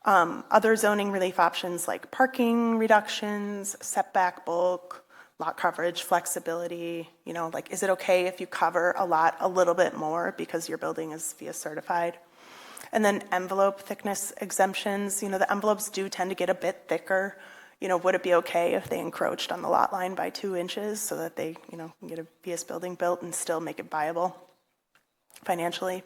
Other zoning relief options like parking reductions, setback bulk, lot coverage, flexibility, like is it okay if you cover a lot a little bit more because your building is FIA certified? And then envelope thickness exemptions, the envelopes do tend to get a bit thicker. Would it be okay if they encroached on the lot line by 2 inches so that they, can get a VS building built and still make it viable financially?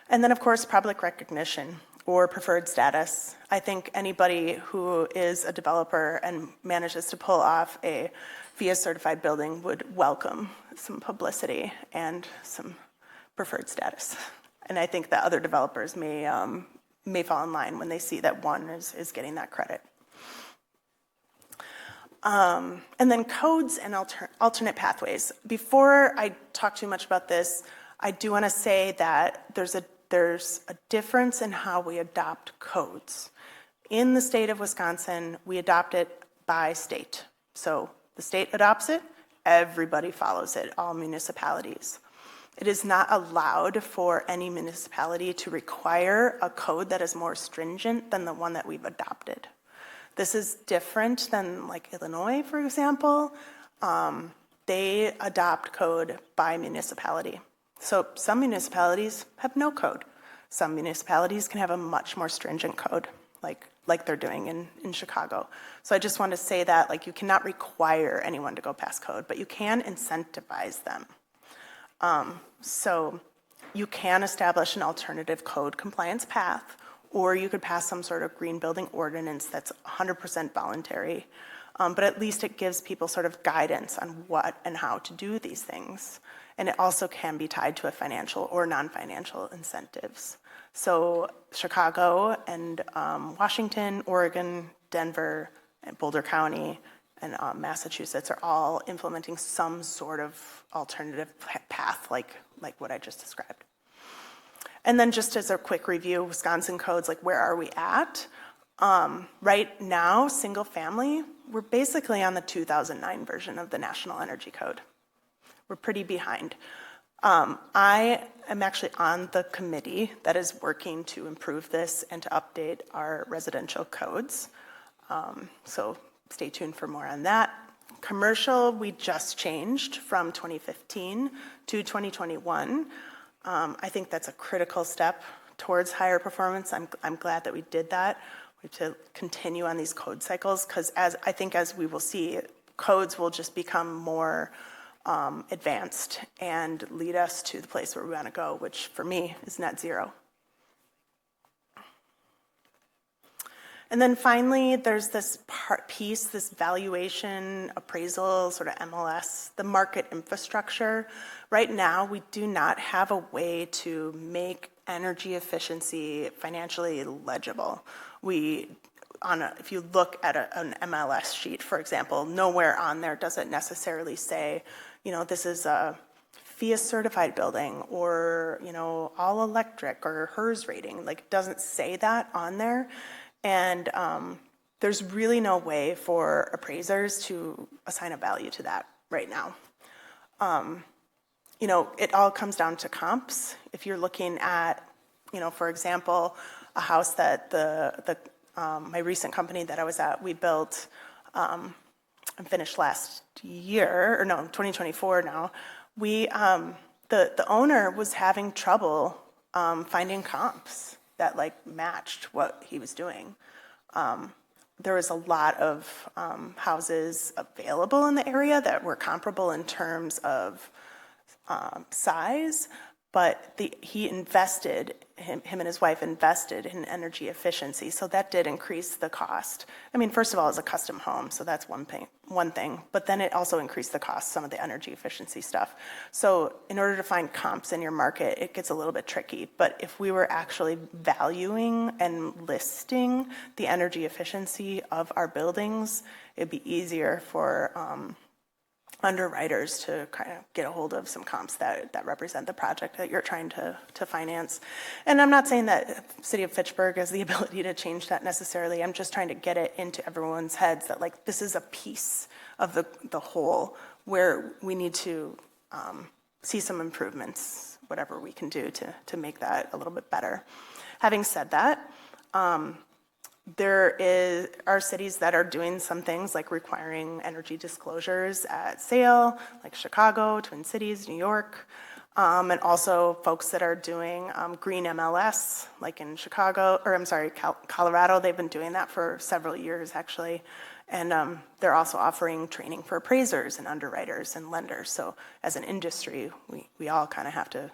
And then, of course, public recognition or preferred status. I think anybody who is a developer and manages to pull off a FIA certified building would welcome some publicity and some preferred status. And I think that other developers may fall in line when they see that one is getting that credit. And then codes and alternate pathways. Before I talk too much about this, I do want to say that there's a difference in how we adopt codes. In the state of Wisconsin, we adopt it by state. So the state adopts it, everybody follows it, all municipalities. It is not allowed for any municipality to require a code that is more stringent than the one that we've adopted. This is different than like Illinois, for example. They adopt code by municipality. So some municipalities have no code. Some municipalities can have a much more stringent code, like they're doing in Chicago. So I just want to say that you cannot require anyone to go past code, but you can incentivize them. So you can establish an alternative code compliance path, or you could pass some sort of green building ordinance that's 100% voluntary. But at least it gives people sort of guidance on what and how to do these things. And it also can be tied to a financial or non-financial incentives. So Chicago and Washington, Oregon, Denver, and Boulder County, and Massachusetts are all implementing some sort of alternative path like what I just described. And then just as a quick review, Wisconsin codes, where are we at? Right now, single family, we're basically on the 2009 version of the National Energy Code. We're pretty behind. I am actually on the committee that is working to improve this and to update our residential codes. So stay tuned for more on that. Commercial, we just changed from 2015 to 2021. I think that's a critical step towards higher performance. I'm glad that we did that. We have to continue on these code cycles because as we will see, codes will just become more advanced and lead us to the place where we want to go, which for me is net zero. And then finally, there's this piece, this valuation, appraisal, sort of MLS, the market infrastructure. Right now, we do not have a way to make energy efficiency financially legible. If you look at an MLS sheet, for example, nowhere on there does it necessarily say, this is a FIA certified building or, all electric or HERS rating. It doesn't say that on there. And there's really no way for appraisers to assign a value to that right now. It all comes down to comps. If you're looking at, for example, a house that my recent company that I was at, we built and finished last year, 2024 now. The owner was having trouble finding comps that matched what he was doing. There was a lot of houses available in the area that were comparable in terms of size, but him and his wife invested in energy efficiency, so that did increase the cost. First of all, it's a custom home, so that's one thing, but then it also increased the cost, some of the energy efficiency stuff. So in order to find comps in your market, it gets a little bit tricky, but if we were actually valuing and listing the energy efficiency of our buildings, it'd be easier for underwriters to kind of get a hold of some comps that represent the project that you're trying to finance. And I'm not saying that City of Fitchburg has the ability to change that necessarily. I'm just trying to get it into everyone's heads that like this is a piece of the whole where we need to see some improvements, whatever we can do to make that a little bit better. Having said that, there are cities that are doing some things like requiring energy disclosures at sale, like Chicago, Twin Cities, New York, and also folks that are doing green MLS, like in Colorado. They've been doing that for several years, actually. And they're also offering training for appraisers and underwriters and lenders. So as an industry, we all kind of have to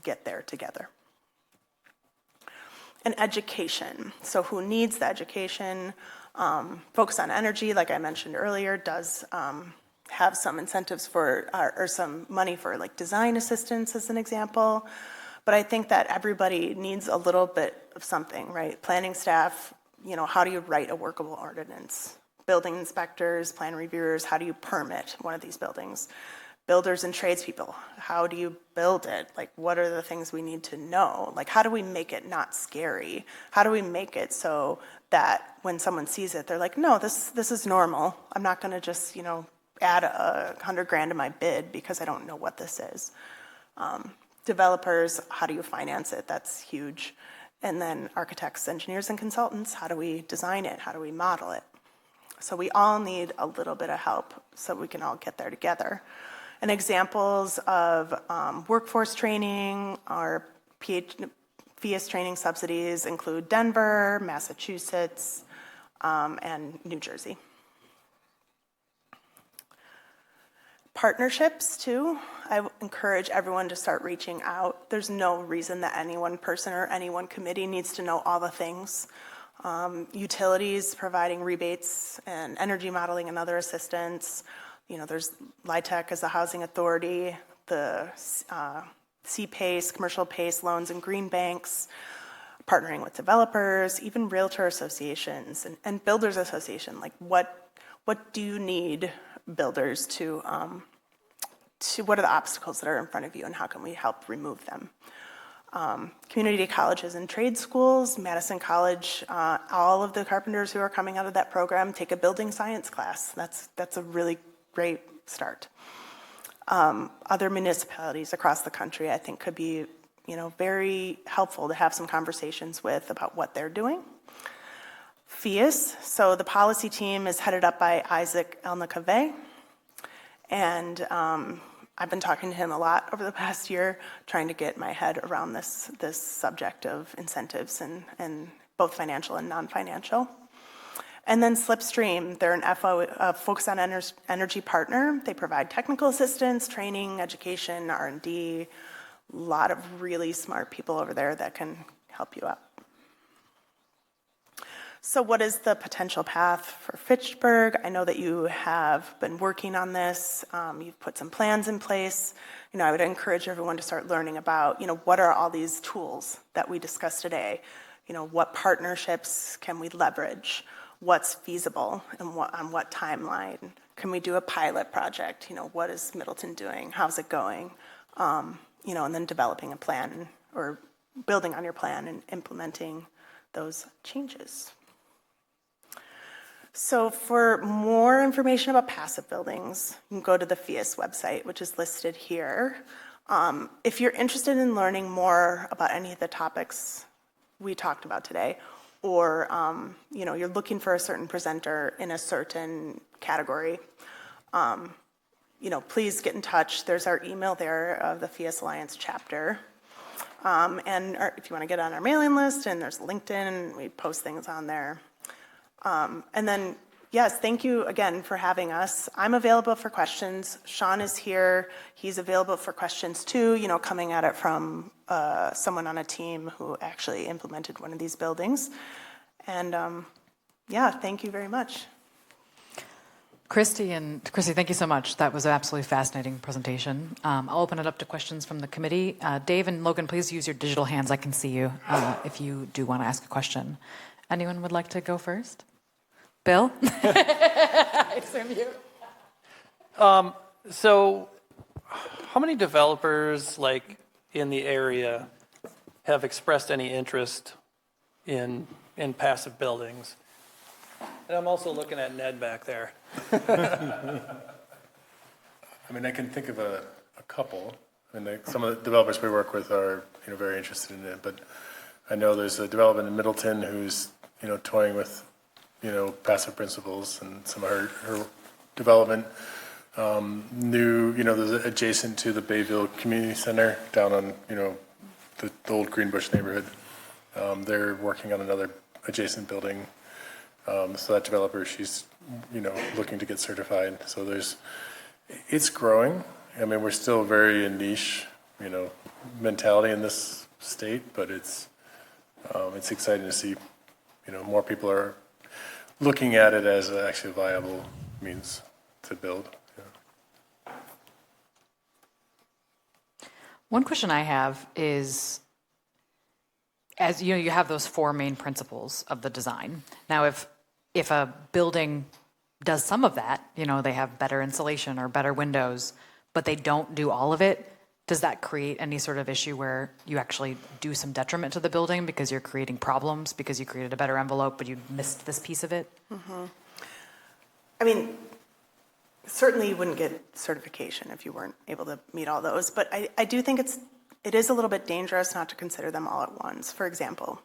get there together. And education. So who needs the education? Focus on Energy, like I mentioned earlier, does have some incentives for, or some money for like design assistance as an example. But I think that everybody needs a little bit of something, right? Planning staff, how do you write a workable ordinance? Building inspectors, plan reviewers, how do you permit one of these buildings? Builders and tradespeople, how do you build it? Like, what are the things we need to know? Like, how do we make it not scary? How do we make it so that when someone sees it, they're like, no, this is normal. I'm not gonna just, add $100,000 to my bid because I don't know what this is. Developers, how do you finance it? That's huge. And then architects, engineers, and consultants, how do we design it? How do we model it? So we all need a little bit of help so we can all get there together. And examples of workforce training or FIAS training subsidies include Denver, Massachusetts, and New Jersey. Partnerships, too. I encourage everyone to start reaching out. There's no reason that any one person or any one committee needs to know all the things. Utilities providing rebates and energy modeling and other assistance. There's LIHTC as a housing authority, the CPACE, commercial PACE loans and green banks, partnering with developers, even realtor associations and builders association. Like what do you need builders to what are the obstacles that are in front of you and how can we help remove them? Community colleges and trade schools, Madison College, all of the carpenters who are coming out of that program take a building science class. That's a really great start. Other municipalities across the country, I think, could be, very helpful to have some conversations with about what they're doing. FIAS, so the policy team is headed up by Isaac Elnakave, and I've been talking to him a lot over the past year, trying to get my head around this subject of incentives and both financial and non-financial. And then Slipstream, they're a Focus on Energy partner. They provide technical assistance, training, education, R&D, a lot of really smart people over there that can help you out. So what is the potential path for Fitchburg? I know that you have been working on this. You've put some plans in place. I would encourage everyone to start learning about, what are all these tools that we discussed today? What partnerships can we leverage? What's feasible and on what timeline? Can we do a pilot project? What is Middleton doing? How's it going? And then developing a plan or building on your plan and implementing those changes. So for more information about passive buildings, you can go to the FIAS website, which is listed here. If you're interested in learning more about any of the topics we talked about today, or you're looking for a certain presenter in a certain category, please get in touch. There's our email there of the FIAS Alliance chapter. And if you want to get on our mailing list, and there's LinkedIn, we post things on there. And then, yes, thank you again for having us. I'm available for questions. Sean is here. He's available for questions too, coming at it from someone on a team who actually implemented one of these buildings. And thank you very much. Christy, thank you so much. That was an absolutely fascinating presentation. I'll open it up to questions from the committee. Dave and Logan, please use your digital hands. I can see you if you do want to ask a question. Anyone would like to go first? Bill? I assume you. So how many developers like in the area have expressed any interest in passive buildings? And I'm also looking at Ned back there. I mean, I can think of a couple. I mean, some of the developers we work with are, very interested in it. But I know there's a development in Middleton who's, toying with, passive principles, and some of her development there's adjacent to the Bayville Community Center down on, the old Greenbush neighborhood. They're working on another adjacent building. So that developer, she's, looking to get certified. So it's growing. I mean, we're still very a niche, mentality in this state, but it's exciting to see, more people are looking at it as actually a viable means to build. One question I have is, as you have those four main principles of the design. Now, if a building does some of that, they have better insulation or better windows, but they don't do all of it, does that create any sort of issue where you actually do some detriment to the building because you're creating problems because you created a better envelope, but you missed this piece of it? Mm-hmm. I mean, certainly you wouldn't get certification if you weren't able to meet all those, but I do think it is a little bit dangerous not to consider them all at once. For example,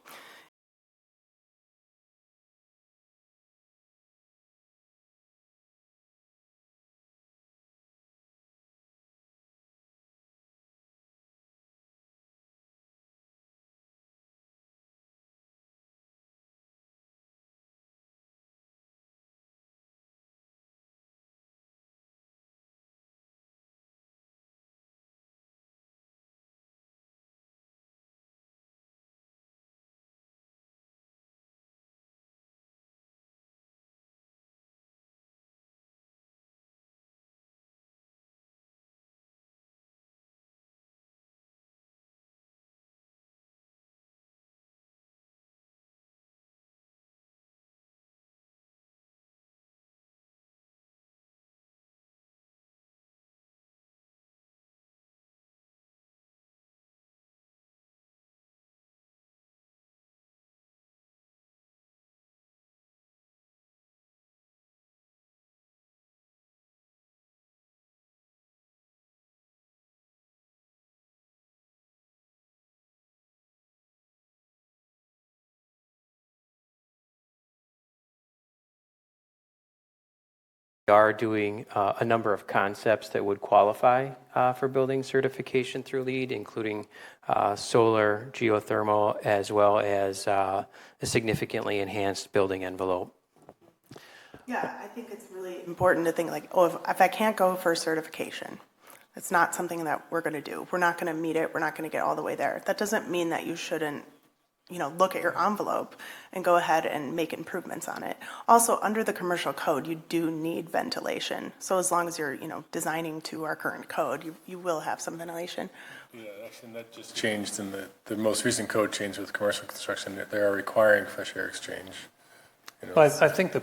We are doing a number of concepts that would qualify for building certification through LEED, including solar, geothermal, as well as a significantly enhanced building envelope. yeah, I think it's really important to think like, if I can't go for certification, it's not something that we're going to do. We're not going to meet it. We're not going to get all the way there. That doesn't mean that you shouldn't look at your envelope and go ahead and make improvements on it. Also, under the commercial code, you do need ventilation. So as long as you're, designing to our current code, you will have some ventilation. Yeah, actually, that just changed in the most recent code change with commercial construction. They are requiring fresh air exchange. Well, I think the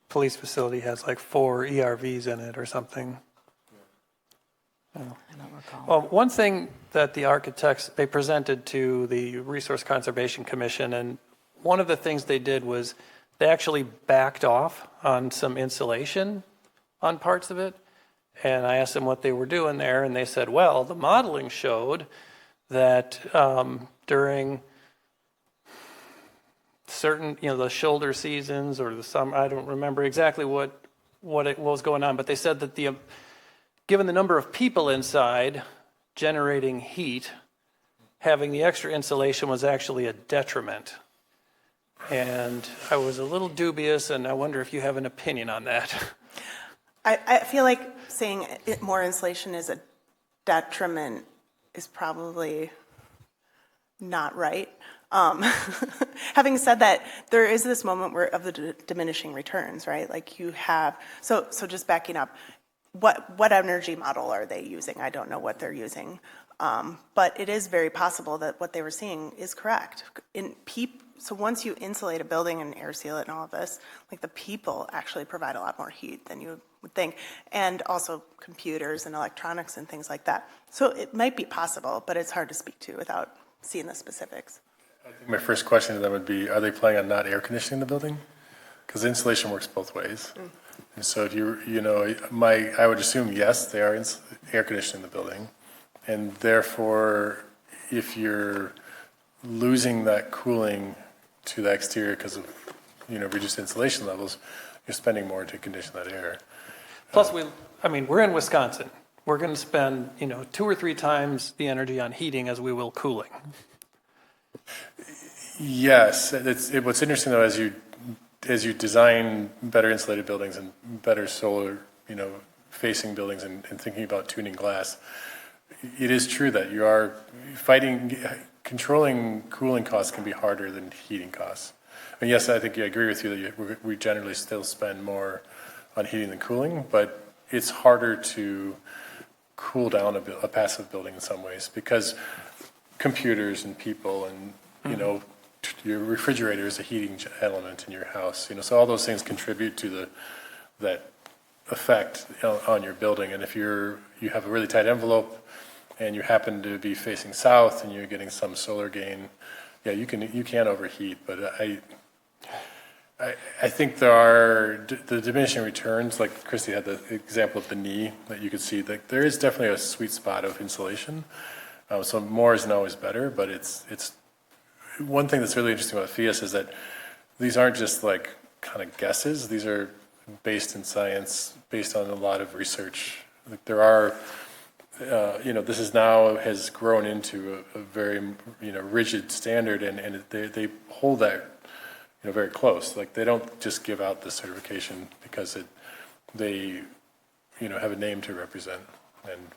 police facility has like 4 ERVs in it or something. I don't recall. Well, one thing that the architects, they presented to the Resource Conservation Commission, and one of the things they did was they actually backed off on some insulation on parts of it. And I asked them what they were doing there, and they said, well, the modeling showed that during certain, the shoulder seasons or the summer, I don't remember exactly what was going on, but they said that given the number of people inside generating heat, having the extra insulation was actually a detriment. And I was a little dubious, and I wonder if you have an opinion on that. I feel like saying more insulation is a detriment is probably not right. Having said that, there is this moment of the diminishing returns, right? Like you have, so just backing up, what energy model are they using? I don't know what they're using. But it is very possible that what they were seeing is correct. so once you insulate a building and air seal it and all of this, like the people actually provide a lot more heat than you would think, and also computers and electronics and things like that. So it might be possible, but it's hard to speak to without seeing the specifics. I think my first question to them would be, are they planning on not air conditioning the building? Because insulation works both ways. And so if I would assume, yes, they are air conditioning the building. And therefore, if you're losing that cooling to the exterior because of, reduced insulation levels, you're spending more to condition that air. Plus, we're in Wisconsin. We're going to spend, 2 or 3 times the energy on heating as we will cooling. Yes, what's interesting though, as you design better insulated buildings and better solar, facing buildings and thinking about tuning glass, it is true that you are controlling cooling costs can be harder than heating costs. And yes, I think I agree with you that we generally still spend more on heating than cooling, but it's harder to cool down a passive building in some ways because computers and people and, your refrigerator is a heating element in your house, so all those things contribute to that effect on your building. And if you have a really tight envelope and you happen to be facing south and you're getting some solar gain, yeah, you can overheat. But I think there are the diminishing returns, like Christy had the example of the knee that you could see, that there is definitely a sweet spot of insulation. So more isn't always better, but it's one thing that's really interesting about FIAS is that these aren't just like kind of guesses. These are based in science, based on a lot of research. Like there are, this is now has grown into a very, rigid standard, and they hold that, very close. Like they don't just give out the certification because they have a name to represent. And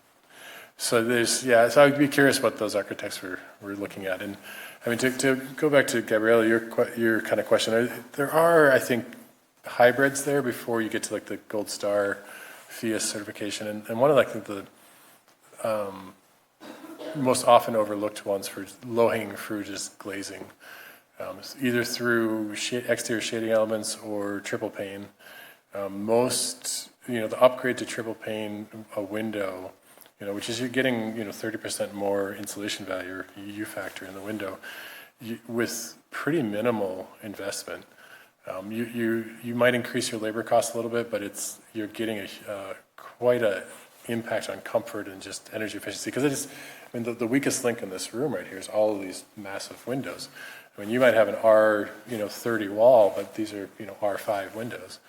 so so I'd be curious what those architects were looking at. And I mean, to go back to Gabriella, your kind of question, there are, I think, hybrids there before you get to like the Gold Star FIAS certification. And one of the most often overlooked ones for low-hanging fruit is glazing, either through exterior shading elements or triple pane. The upgrade to triple pane a window, which is you're getting 30% more insulation value or U factor in the window with pretty minimal investment. You might increase your labor costs a little bit, but you're getting quite a impact on comfort and just energy efficiency, because it is, the weakest link in this room right here is all of these massive windows. You might have an R30 wall, but these are R5 windows.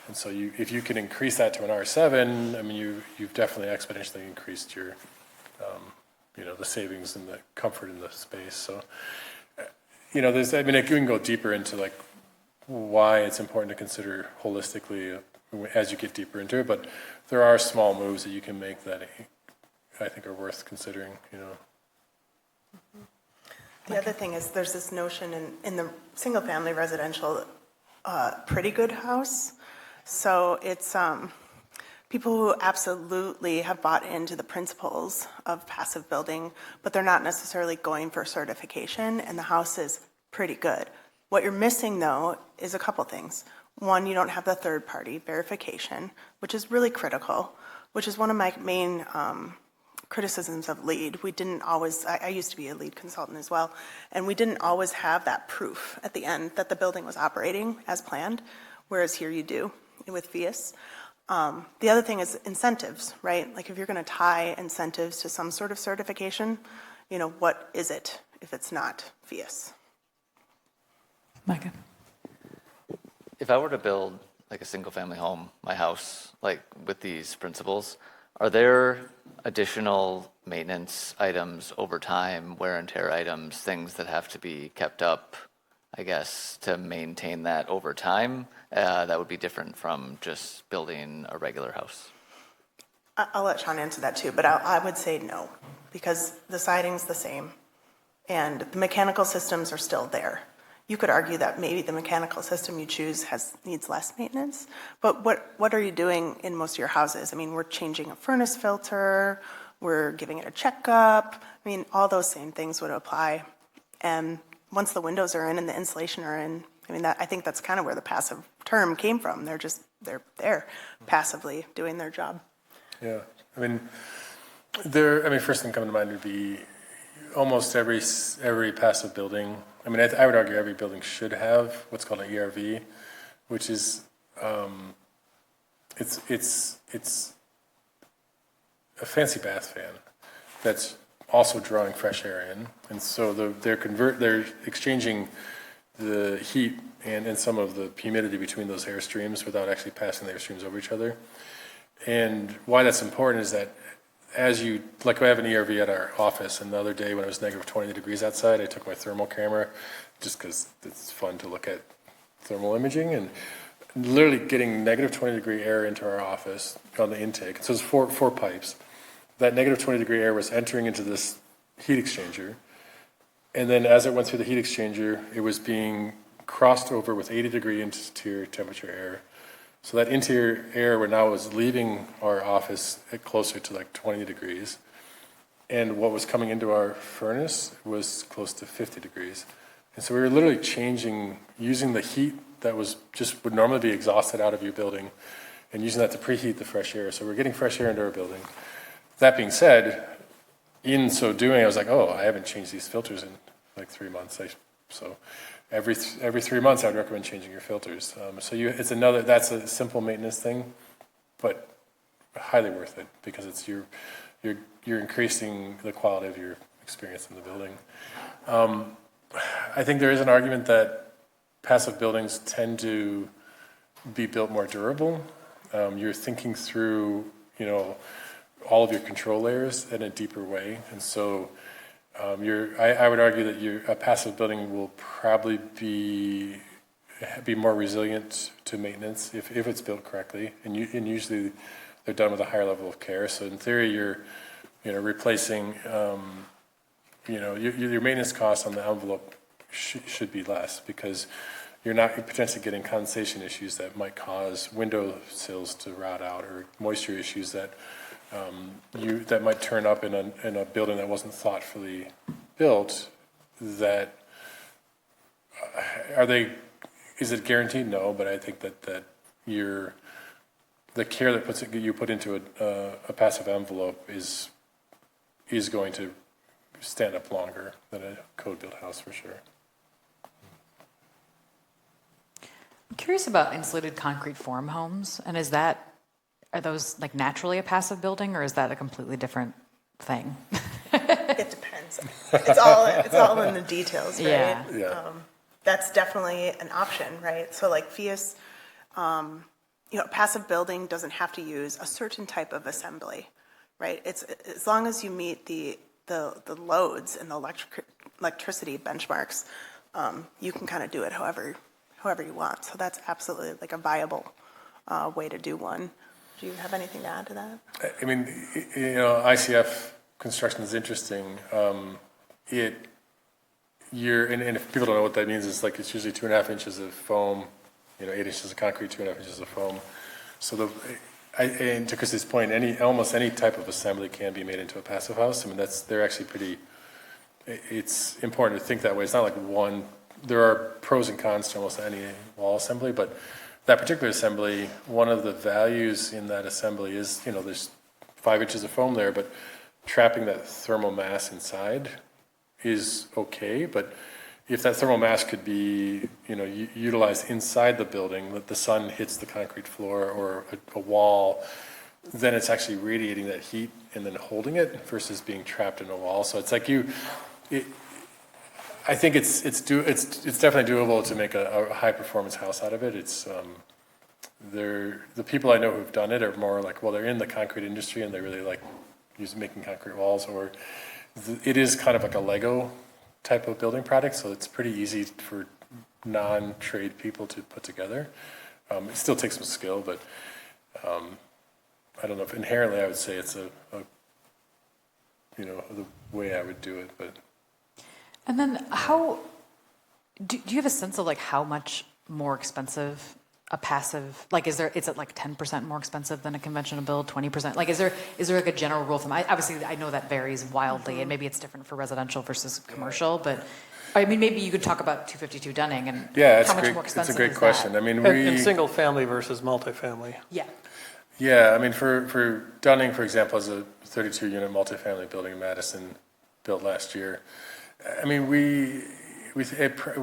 And so if you can increase that to an R7, you've definitely exponentially increased your, the savings and the comfort in the space. So, it can go deeper into like why it's important to consider holistically as you get deeper into it, but there are small moves that you can make that I think are worth considering, The other thing is there's this notion in the single-family residential pretty good house. So it's people who absolutely have bought into the principles of passive building, but they're not necessarily going for certification, and the house is pretty good. What you're missing, though, is a couple things. One, you don't have the third-party verification, which is really critical, which is one of my main criticisms of LEED. We didn't always, I used to be a LEED consultant as well, and we didn't always have that proof at the end that the building was operating as planned, whereas here you do with FIAS. The other thing is incentives, right? Like if you're going to tie incentives to some sort of certification, what is it if it's not FIAS? Micah. If I were to build like a single family home, my house, like with these principles, are there additional maintenance items over time, wear and tear items, things that have to be kept up, I guess, to maintain that over time, that would be different from just building a regular house? I'll let Sean answer that too, but I would say no, because the siding's the same and the mechanical systems are still there. You could argue that maybe the mechanical system you choose needs less maintenance, but what are you doing in most of your houses? We're changing a furnace filter, we're giving it a checkup. All those same things would apply. And once the windows are in and the insulation are in, I mean, I think that's kind of where the passive term came from. They're there passively doing their job. Yeah, I mean, first thing coming to mind would be almost every passive building. I mean, I would argue every building should have what's called an ERV, which is it's a fancy bath fan that's also drawing fresh air in, and so they're exchanging the heat and some of the humidity between those air streams without actually passing the air streams over each other. And why that's important is that like I have an ERV at our office, and the other day when it was negative 20 degrees outside, I took my thermal camera just because it's fun to look at thermal imaging, and literally getting negative 20 degree air into our office on the intake. So there's four pipes. That negative 20 degree air was entering into this heat exchanger, and then as it went through the heat exchanger, it was being crossed over with 80 degree interior temperature air. So that interior air now was leaving our office at closer to like 20 degrees. And what was coming into our furnace was close to 50 degrees. And so we were literally using the heat that would normally be exhausted out of your building and using that to preheat the fresh air. So we're getting fresh air into our building. That being said, in so doing, I was like, I haven't changed these filters in like 3 months. So every 3 months, I would recommend changing your filters. That's a simple maintenance thing, but highly worth it because it's you're increasing the quality of your experience in the building. I think there is an argument that passive buildings tend to be built more durable. You're thinking through, all of your control layers in a deeper way, and so. I would argue that a passive building will probably be more resilient to maintenance if it's built correctly, and usually they're done with a higher level of care. So in theory, you're replacing your maintenance costs on the envelope should be less because you're not potentially getting condensation issues that might cause window sills to rot out or moisture issues that might turn up in a building that wasn't thoughtfully built. Is it guaranteed? No, but I think that the care that you put into a passive envelope is going to stand up longer than a code built house for sure. I'm curious about insulated concrete form homes, and are those like naturally a passive building, or is that a completely different thing? It depends. It's all in the details, right? Yeah. That's definitely an option, right? So like FIAS, a passive building doesn't have to use a certain type of assembly, right? It's as long as you meet the loads and the electricity benchmarks, you can kind of do it however you want. So that's absolutely like a viable way to do one. Do you have anything to add to that? I mean, ICF construction is interesting. And if people don't know what that means, it's usually 2.5 inches of foam, 8 inches of concrete, 2.5 inches of foam. So and to Chris's point, almost any type of assembly can be made into a passive house. I mean, they're actually pretty. It's important to think that way. It's not like one. There are pros and cons to almost any wall assembly, but that particular assembly, one of the values in that assembly is, there's 5 inches of foam there, but trapping that thermal mass inside is okay. But if that thermal mass could be, utilized inside the building, that the sun hits the concrete floor or a wall, then it's actually radiating that heat and then holding it versus being trapped in a wall. So it's like I think it's definitely doable to make a high performance house out of it. It's the people I know who've done it are more like, well, they're in the concrete industry and they really like making concrete walls, or it is kind of like a Lego type of building product, so it's pretty easy for non-trade people to put together. It still takes some skill, but I don't know if inherently I would say it's the way I would do it, but. And then do you have a sense of like how much more expensive a passive, like is it like 10% more expensive than a conventional build, 20%? Like is there like a general rule of thumb? Obviously I know that varies wildly and maybe it's different for residential versus commercial, but I mean, maybe you could talk about 252 Dunning and Yeah, how much more expensive it's a great is question. that? I mean, In single family versus multifamily. Yeah. yeah, I mean, for Dunning, for example, is a 32-unit multifamily building in Madison built last year. I mean, we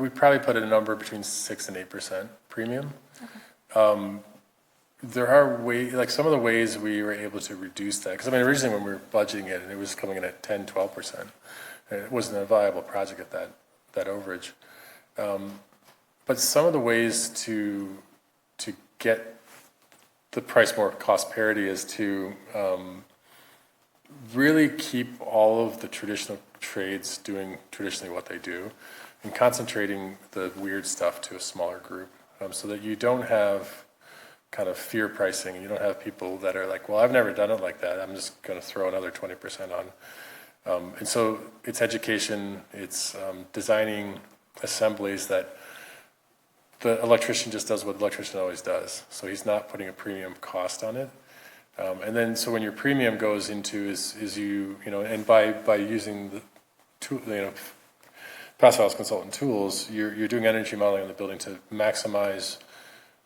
probably put a number between 6 and 8% premium. Okay. There are like some of the ways we were able to reduce that, because I mean, originally when we were budgeting it, and it was coming in at 10, 12%, and it wasn't a viable project at that overage. But some of the ways to get the price more cost parity is to really keep all of the traditional trades doing traditionally what they do, and concentrating the weird stuff to a smaller group, so that you don't have kind of fear pricing. You don't have people that are like, well, I've never done it like that, I'm just going to throw another 20% on. And so it's education, it's designing assemblies that the electrician just does what the electrician always does. So he's not putting a premium cost on it. And then, so when your premium goes into is you know, and by using the tool, you know, Passive House Consultant tools, you're doing energy modeling in the building to maximize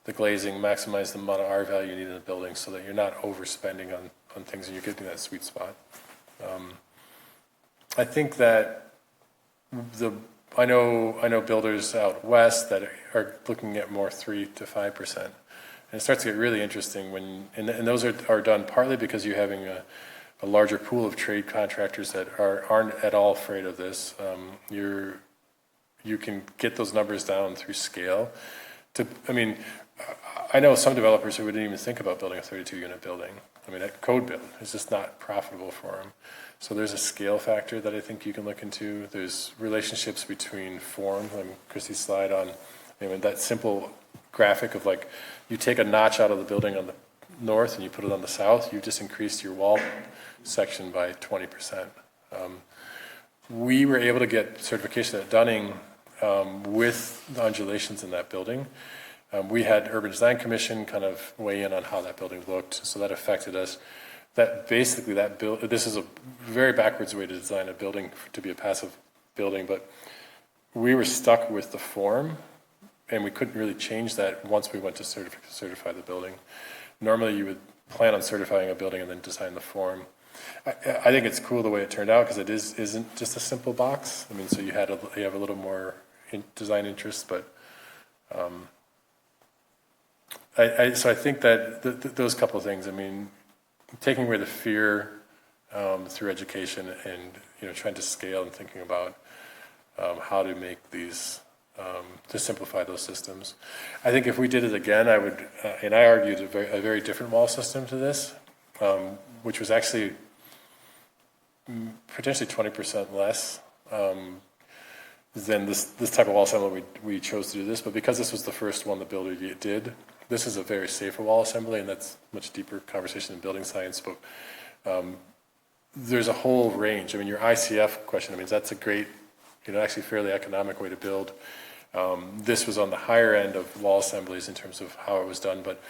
the glazing, maximize the amount of R value you need in the building, so that you're not overspending on things and you're getting that sweet spot. I think that I know builders out west that are looking at more 3 to 5%, and it starts to get really interesting when and those are done partly because you're having a larger pool of trade contractors that aren't at all afraid of this. You can get those numbers down through scale. I mean, I know some developers who wouldn't even think about building a 32-unit building. I mean, that code build is just not profitable for them. So there's a scale factor that I think you can look into. There's relationships between form, and Christy's slide on, I mean, that simple graphic of like, you take a notch out of the building on the north and you put it on the south, you just increased your wall section by 20%. We were able to get certification at Dunning with the undulations in that building. We had Urban Design Commission kind of weigh in on how that building looked, so that affected us. That basically this is a very backwards way to design a building to be a passive building, but we were stuck with the form, and we couldn't really change that once we went to certify the building. Normally, you would plan on certifying a building and then design the form. I think it's cool the way it turned out, because it isn't just a simple box. I mean, so you have a little more design interest, but so I think that those couple of things. I mean, taking away the fear through education, and trying to scale and thinking about how to make these to simplify those systems. I think if we did it again, I would, and I argued a very different wall system to this, which was actually potentially 20% less than this type of wall assembly we chose to do this. But because this was the first one the builder did, this is a very safer wall assembly, and that's much deeper conversation in building science. But there's a whole range. I mean, your ICF question, I mean, that's a great, actually fairly economic way to build. This was on the higher end of wall assemblies in terms of how it was done, but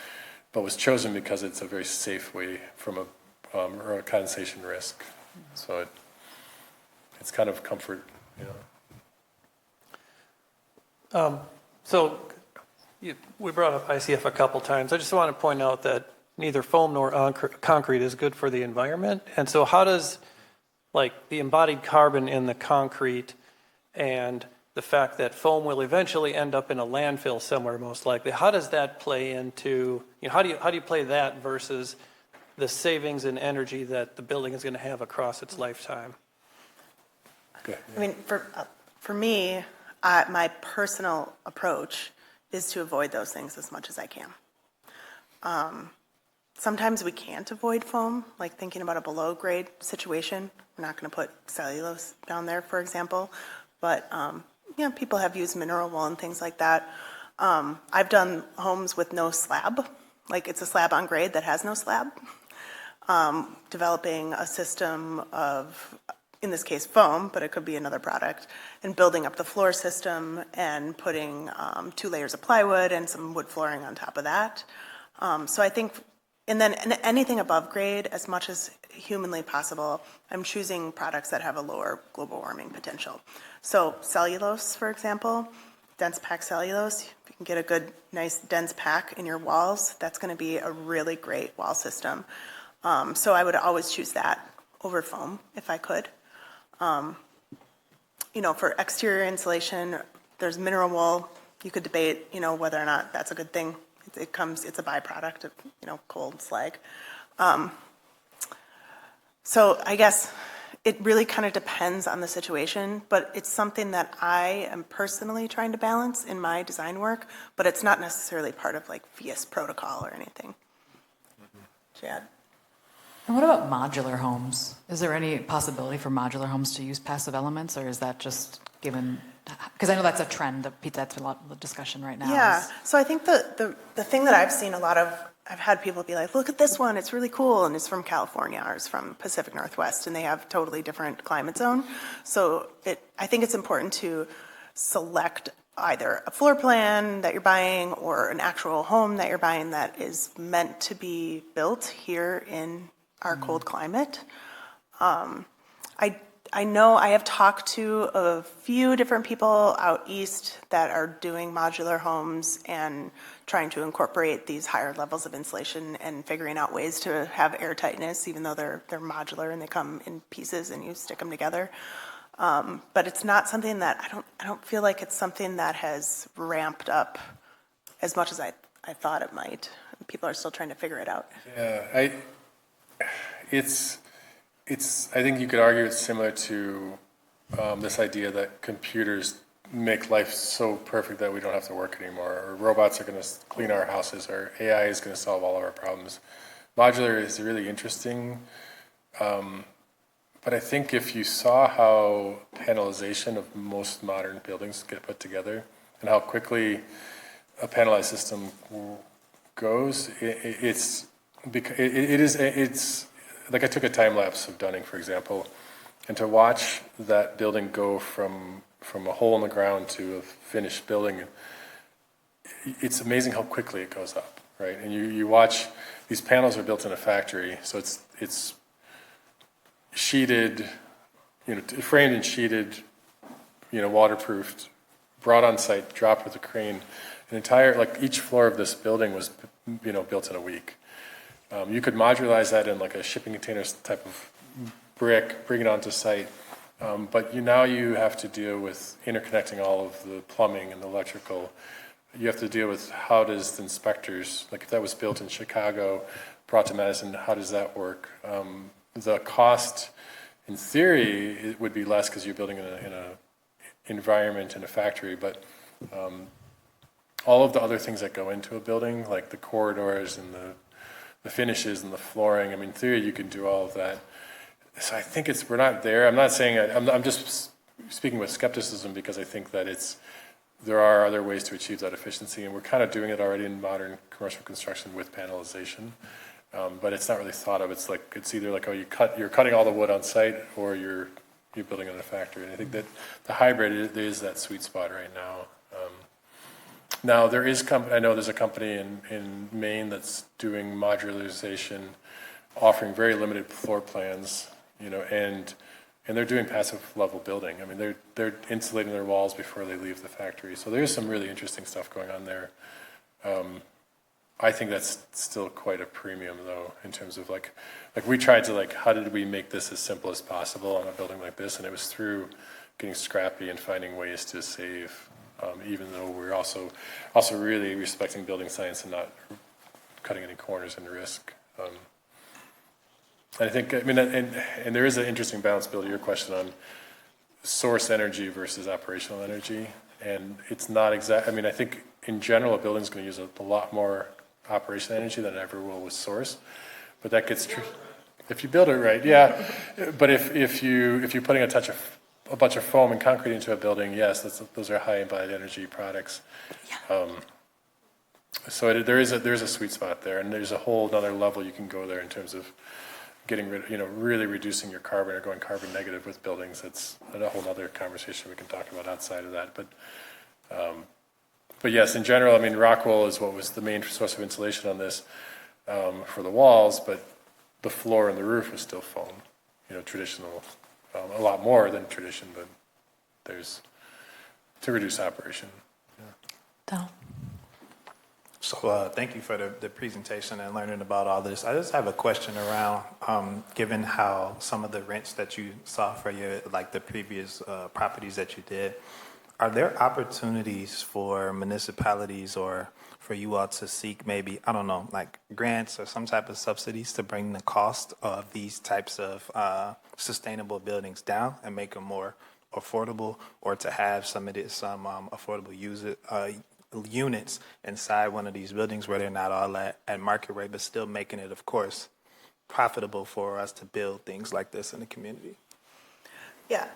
was chosen because it's a very safe way from a condensation risk. So it's kind of comfort, So we brought up ICF a couple times. I just want to point out that neither foam nor concrete is good for the environment. And so how does the embodied carbon in the concrete and the fact that foam will eventually end up in a landfill somewhere most likely, how does that play into, how do you play that versus the savings in energy that the building is going to have across its lifetime? Okay. I mean, for me, my personal approach is to avoid those things as much as I can. Sometimes we can't avoid foam, like thinking about a below grade situation. We're not going to put cellulose down there, for example, but people have used mineral wool and things like that. I've done homes with no slab, like it's a slab on grade that has no slab. Developing a system of, in this case, foam, but it could be another product, and building up the floor system and putting 2 layers of plywood and some wood flooring on top of that. So I think, and then anything above grade, as much as humanly possible, I'm choosing products that have a lower global warming potential. So cellulose, for example, dense pack cellulose, if you can get a good, nice dense pack in your walls, that's going to be a really great wall system. So I would always choose that over foam if I could. You know, for exterior insulation, there's mineral wool. You could debate, you know, whether or not that's a good thing. It's a byproduct of, you know, cold slag. So I guess it really kind of depends on the situation, but it's something that I am personally trying to balance in my design work, but it's not necessarily part of like VS protocol or anything. Chad? And what about modular homes? Is there any possibility for modular homes to use passive elements, or is that just given, because I know that's a trend, that's a lot of discussion right now. Yeah, so I think the thing that I've seen a lot of, I've had people be like, look at this one, it's really cool, and it's from California, or it's from Pacific Northwest, and they have totally different climate zone. So I think it's important to select either a floor plan that you're buying or an actual home that you're buying that is meant to be built here in our cold climate. I know I have talked to a few different people out east that are doing modular homes and trying to incorporate these higher levels of insulation and figuring out ways to have air tightness, even though they're modular and they come in pieces and you stick them together. But it's not something that I don't feel like it's something that has ramped up as much as I thought it might. People are still trying to figure it out. Yeah, I think you could argue it's similar to this idea that computers make life so perfect that we don't have to work anymore, or robots are going to clean our houses, or AI is going to solve all of our problems. Modular is really interesting, but I think if you saw how panelization of most modern buildings get put together and how quickly a panelized system goes, it's like I took a time lapse of Dunning, for example, and to watch that building go from a hole in the ground to a finished building, it's amazing how quickly it goes up, right? And you watch, these panels are built in a factory, so it's sheeted, framed and sheeted, waterproofed, brought on site, dropped with a crane. An entire, like each floor of this building was, built in a week. You could modularize that in like a shipping container type of brick, bring it onto site. But now you have to deal with interconnecting all of the plumbing and the electrical. You have to deal with how does the inspectors, like if that was built in Chicago, brought to Madison, how does that work? The cost, in theory, it would be less because you're building in a environment in a factory, but all of the other things that go into a building, like the corridors and the finishes and the flooring, in theory, you can do all of that. So I think we're not there. I'm not saying, I'm just speaking with skepticism because I think that there are other ways to achieve that efficiency, and we're kind of doing it already in modern commercial construction with panelization. But it's not really thought of. It's either like, you're cutting all the wood on site, or you're building in a factory. And I think that the hybrid is that sweet spot right now. Now there is I know there's a company in Maine that's doing modularization, offering very limited floor plans, and they're doing passive level building. They're insulating their walls before they leave the factory. So there's some really interesting stuff going on there. I think that's still quite a premium though, in terms of like we tried to how did we make this as simple as possible on a building like this, and it was through getting scrappy and finding ways to save, even though we're also really respecting building science and not cutting any corners and risk. I think, and there is an interesting balance, Bill, to your question on source energy versus operational energy, and it's not exact. I think in general a building's going to use a lot more operational energy than it ever will with source, but that gets true if you build it right. Yeah, but if you're putting a bunch of foam and concrete into a building, yes, those are high embodied energy products. So there is a sweet spot there, and there's a whole another level you can go there in terms of getting rid, really reducing your carbon or going carbon negative with buildings. That's a whole other conversation we can talk about outside of that. But yes, in general, rock wool is what was the main source of insulation on this for the walls. But the floor and the roof was still foam, traditional, a lot more than tradition, but there's to reduce operation. Donald? So thank you for the presentation and learning about all this. I just have a question around, given how some of the rents that you saw for the previous properties that you did, are there opportunities for municipalities or for you all to seek maybe, I don't know, like grants or some type of subsidies to bring the cost of these types of sustainable buildings down and make them more affordable, or to have some affordable units inside one of these buildings where they're not all at market rate, but still making it, of course, profitable for us to build things like this in the community? Yeah.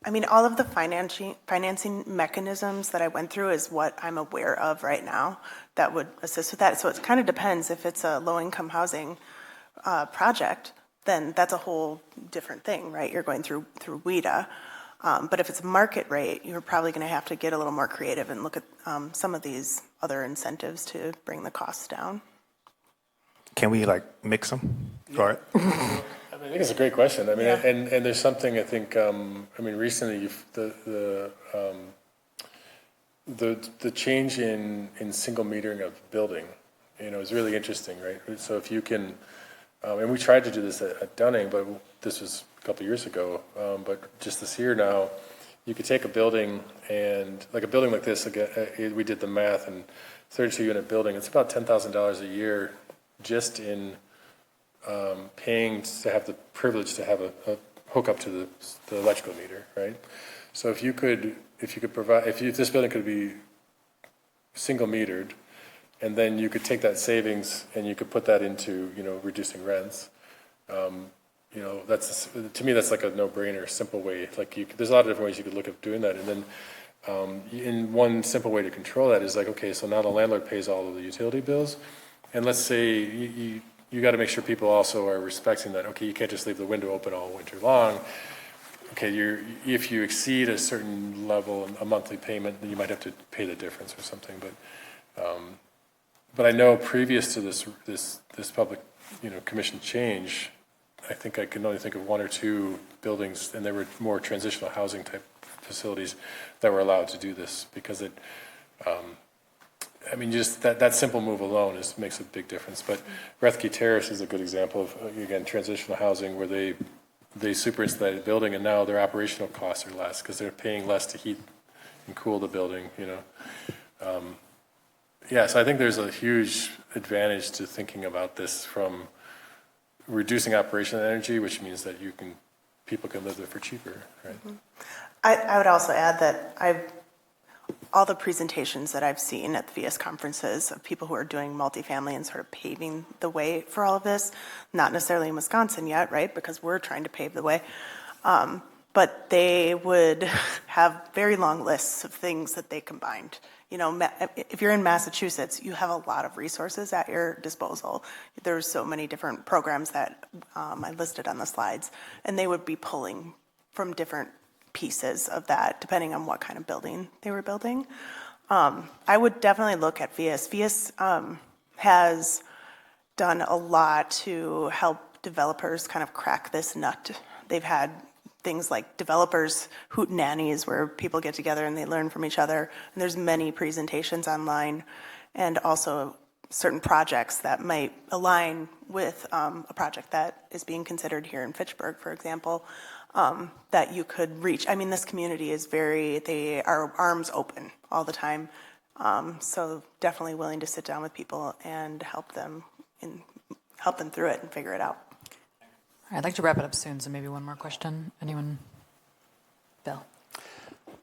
I mean, all of the financing mechanisms that I went through is what I'm aware of right now that would assist with that. So it kind of depends. If it's a low-income housing project, then that's a whole different thing, right? You're going through WIDA. But if it's market rate, you're probably going to have to get a little more creative and look at some of these other incentives to bring the costs down. Can we mix them? I think it's a great question. I mean, yeah. and there's something I think. Recently the change in single metering of building, is really interesting, right? So if you can, and we tried to do this at Dunning, but this was a couple of years ago, but just this year now, you could take a building and like a building like this, we did the math, and 32-unit building, it's about $10,000 a year just in paying to have the privilege to have a hook up to the electrical meter, right? So if this building could be single metered, and then you could take that savings and you could put that into, reducing rents. That's, to me, that's like a no-brainer, simple way. There's a lot of different ways you could look at doing that. And then in one simple way to control that is okay, so now the landlord pays all of the utility bills. And let's say you got to make sure people also are respecting that, okay, you can't just leave the window open all winter long. Okay, if you exceed a certain level, a monthly payment, then you might have to pay the difference or something. But I know previous to this public, commission change, I think I can only think of one or two buildings, and they were more transitional housing type facilities that were allowed to do this because it, just that simple move alone makes a big difference. But Rethke Terrace is a good example of, again, transitional housing where they super insulated the building, and now their operational costs are less because they're paying less to heat and cool the building, so I think there's a huge advantage to thinking about this from reducing operational energy, which means that people can live there for cheaper, right? Mm-hmm. I would also add that all the presentations that I've seen at the VS conferences of people who are doing multifamily and sort of paving the way for all of this, not necessarily in Wisconsin yet, right? Because we're trying to pave the way. But they would have very long lists of things that they combined. If you're in Massachusetts, you have a lot of resources at your disposal. There's so many different programs that I listed on the slides, and they would be pulling from different pieces of that, depending on what kind of building they were building. I would definitely look at VS. VS has done a lot to help developers kind of crack this nut. They've had things like developers hootenannies where people get together and they learn from each other. And there's many presentations online, and also certain projects that might align with a project that is being considered here in Fitchburg, for example, that you could reach. This community is they are arms open all the time. So definitely willing to sit down with people and help them through it and figure it out. I'd like to wrap it up soon, so maybe one more question. Anyone? Bill?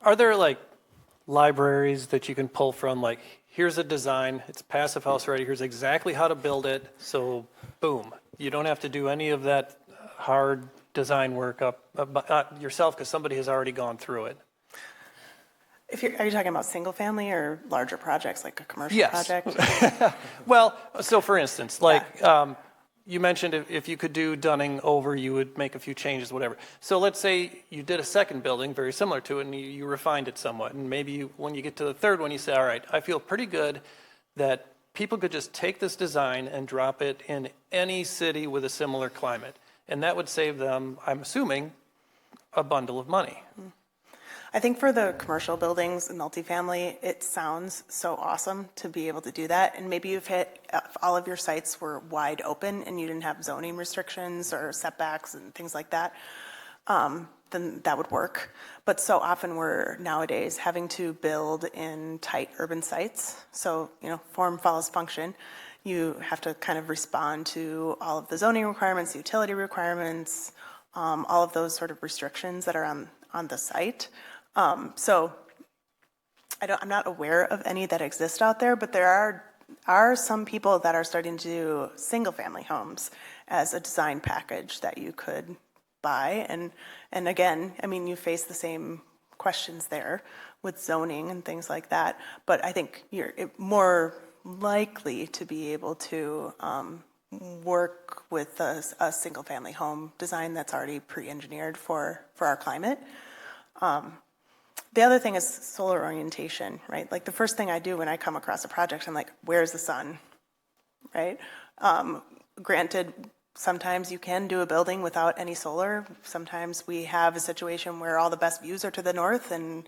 Are there libraries that you can pull from, here's a design, it's passive house ready, here's exactly how to build it, so boom. You don't have to do any of that hard design work up yourself because somebody has already gone through it. Are you talking about single family or larger projects, like a commercial project? Well, so for instance, you mentioned if you could do Dunning over, you would make a few changes, whatever. So let's say you did a second building very similar to it, and you refined it somewhat. And maybe when you get to the third one, you say, all right, I feel pretty good that people could just take this design and drop it in any city with a similar climate. And that would save them, I'm assuming, a bundle of money. I think for the commercial buildings and multifamily, it sounds so awesome to be able to do that. And maybe if all of your sites were wide open and you didn't have zoning restrictions or setbacks and things like that, then that would work. But so often we're nowadays having to build in tight urban sites. So, form follows function. You have to kind of respond to all of the zoning requirements, utility requirements, all of those sort of restrictions that are on the site. So I'm not aware of any that exist out there, but there are some people that are starting to do single family homes as a design package that you could buy. And again, I mean, you face the same questions there with zoning and things like that, but I think you're more likely to be able to work with a single family home design that's already pre-engineered for our climate. The other thing is solar orientation, right? Like the first thing I do when I come across a project, I'm like, where's the sun, right? Granted, sometimes you can do a building without any solar. Sometimes we have a situation where all the best views are to the north and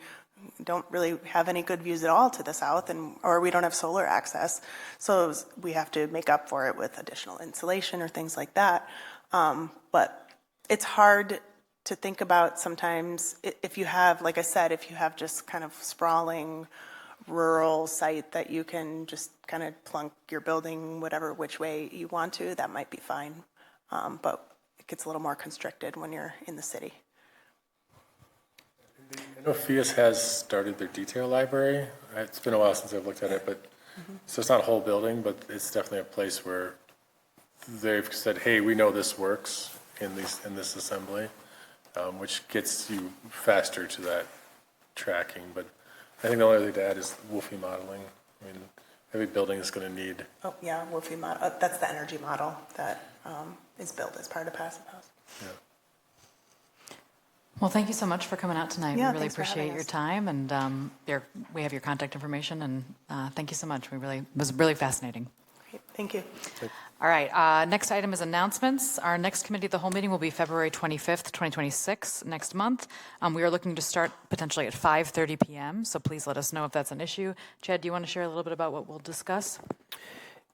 don't really have any good views at all to the south, or we don't have solar access. So we have to make up for it with additional insulation or things like that. But it's hard to think about sometimes if you have, like I said, if you have just kind of sprawling rural site that you can just kind of plunk your building which way you want to, that might be fine. But it gets a little more constricted when you're in the city. I know FIAS has started their detail library. It's been a while since I've looked at it, but so it's not a whole building, but it's definitely a place where they've said, hey, we know this works in this assembly. Which gets you faster to that tracking. But I think the only thing to add is WUFI modeling. I mean, every building is going to need. Oh, yeah, WUFI model. That's the energy model that is built as part of Passive House. Yeah. Well, thank you so much for coming out tonight. Yeah, we really thanks for appreciate having your us. time, and we have your contact information, and thank you so much. It was really fascinating. Great. Thank you. All right, next item is announcements. Our next committee of the whole meeting will be February 25th, 2026, next month. We are looking to start potentially at 5:30 p.m., so please let us know if that's an issue. Chad, do you want to share a little bit about what we'll discuss?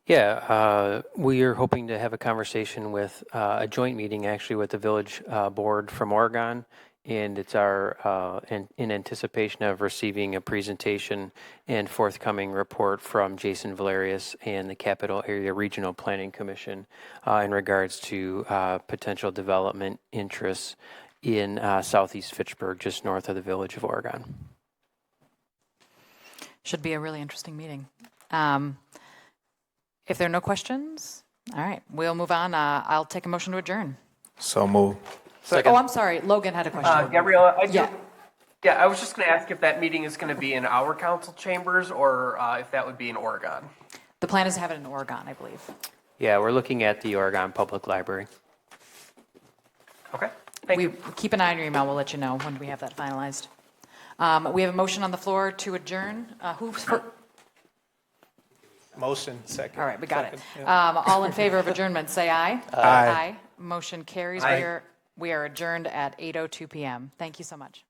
Yeah, we are hoping to have a conversation with a joint meeting actually with the village board from Oregon, and it's our in anticipation of receiving a presentation and forthcoming report from Jason Valerius and the Capital Area Regional Planning Commission in regards to potential development interests in southeast Fitchburg, just north of the village of Oregon. Should be a really interesting meeting. If there are no questions, all right, we'll move on. I'll take a motion to adjourn. So move. Oh, I'm sorry. Logan had a question. Gabriella, I was just going to ask if that meeting is going to be in our council chambers or if that would be in Oregon. The plan is to have it in Oregon, I believe. Yeah, we're looking at the Oregon Public Library. Okay, thank you. Keep an eye on your email. We'll let you know when we have that finalized. We have a motion on the floor to adjourn. Who's for? Motion, second. All right, we got it. Yeah. All in favor of adjournment, say aye. Aye. Motion carries. Aye. We are adjourned at 8:02 p.m. Thank you so much.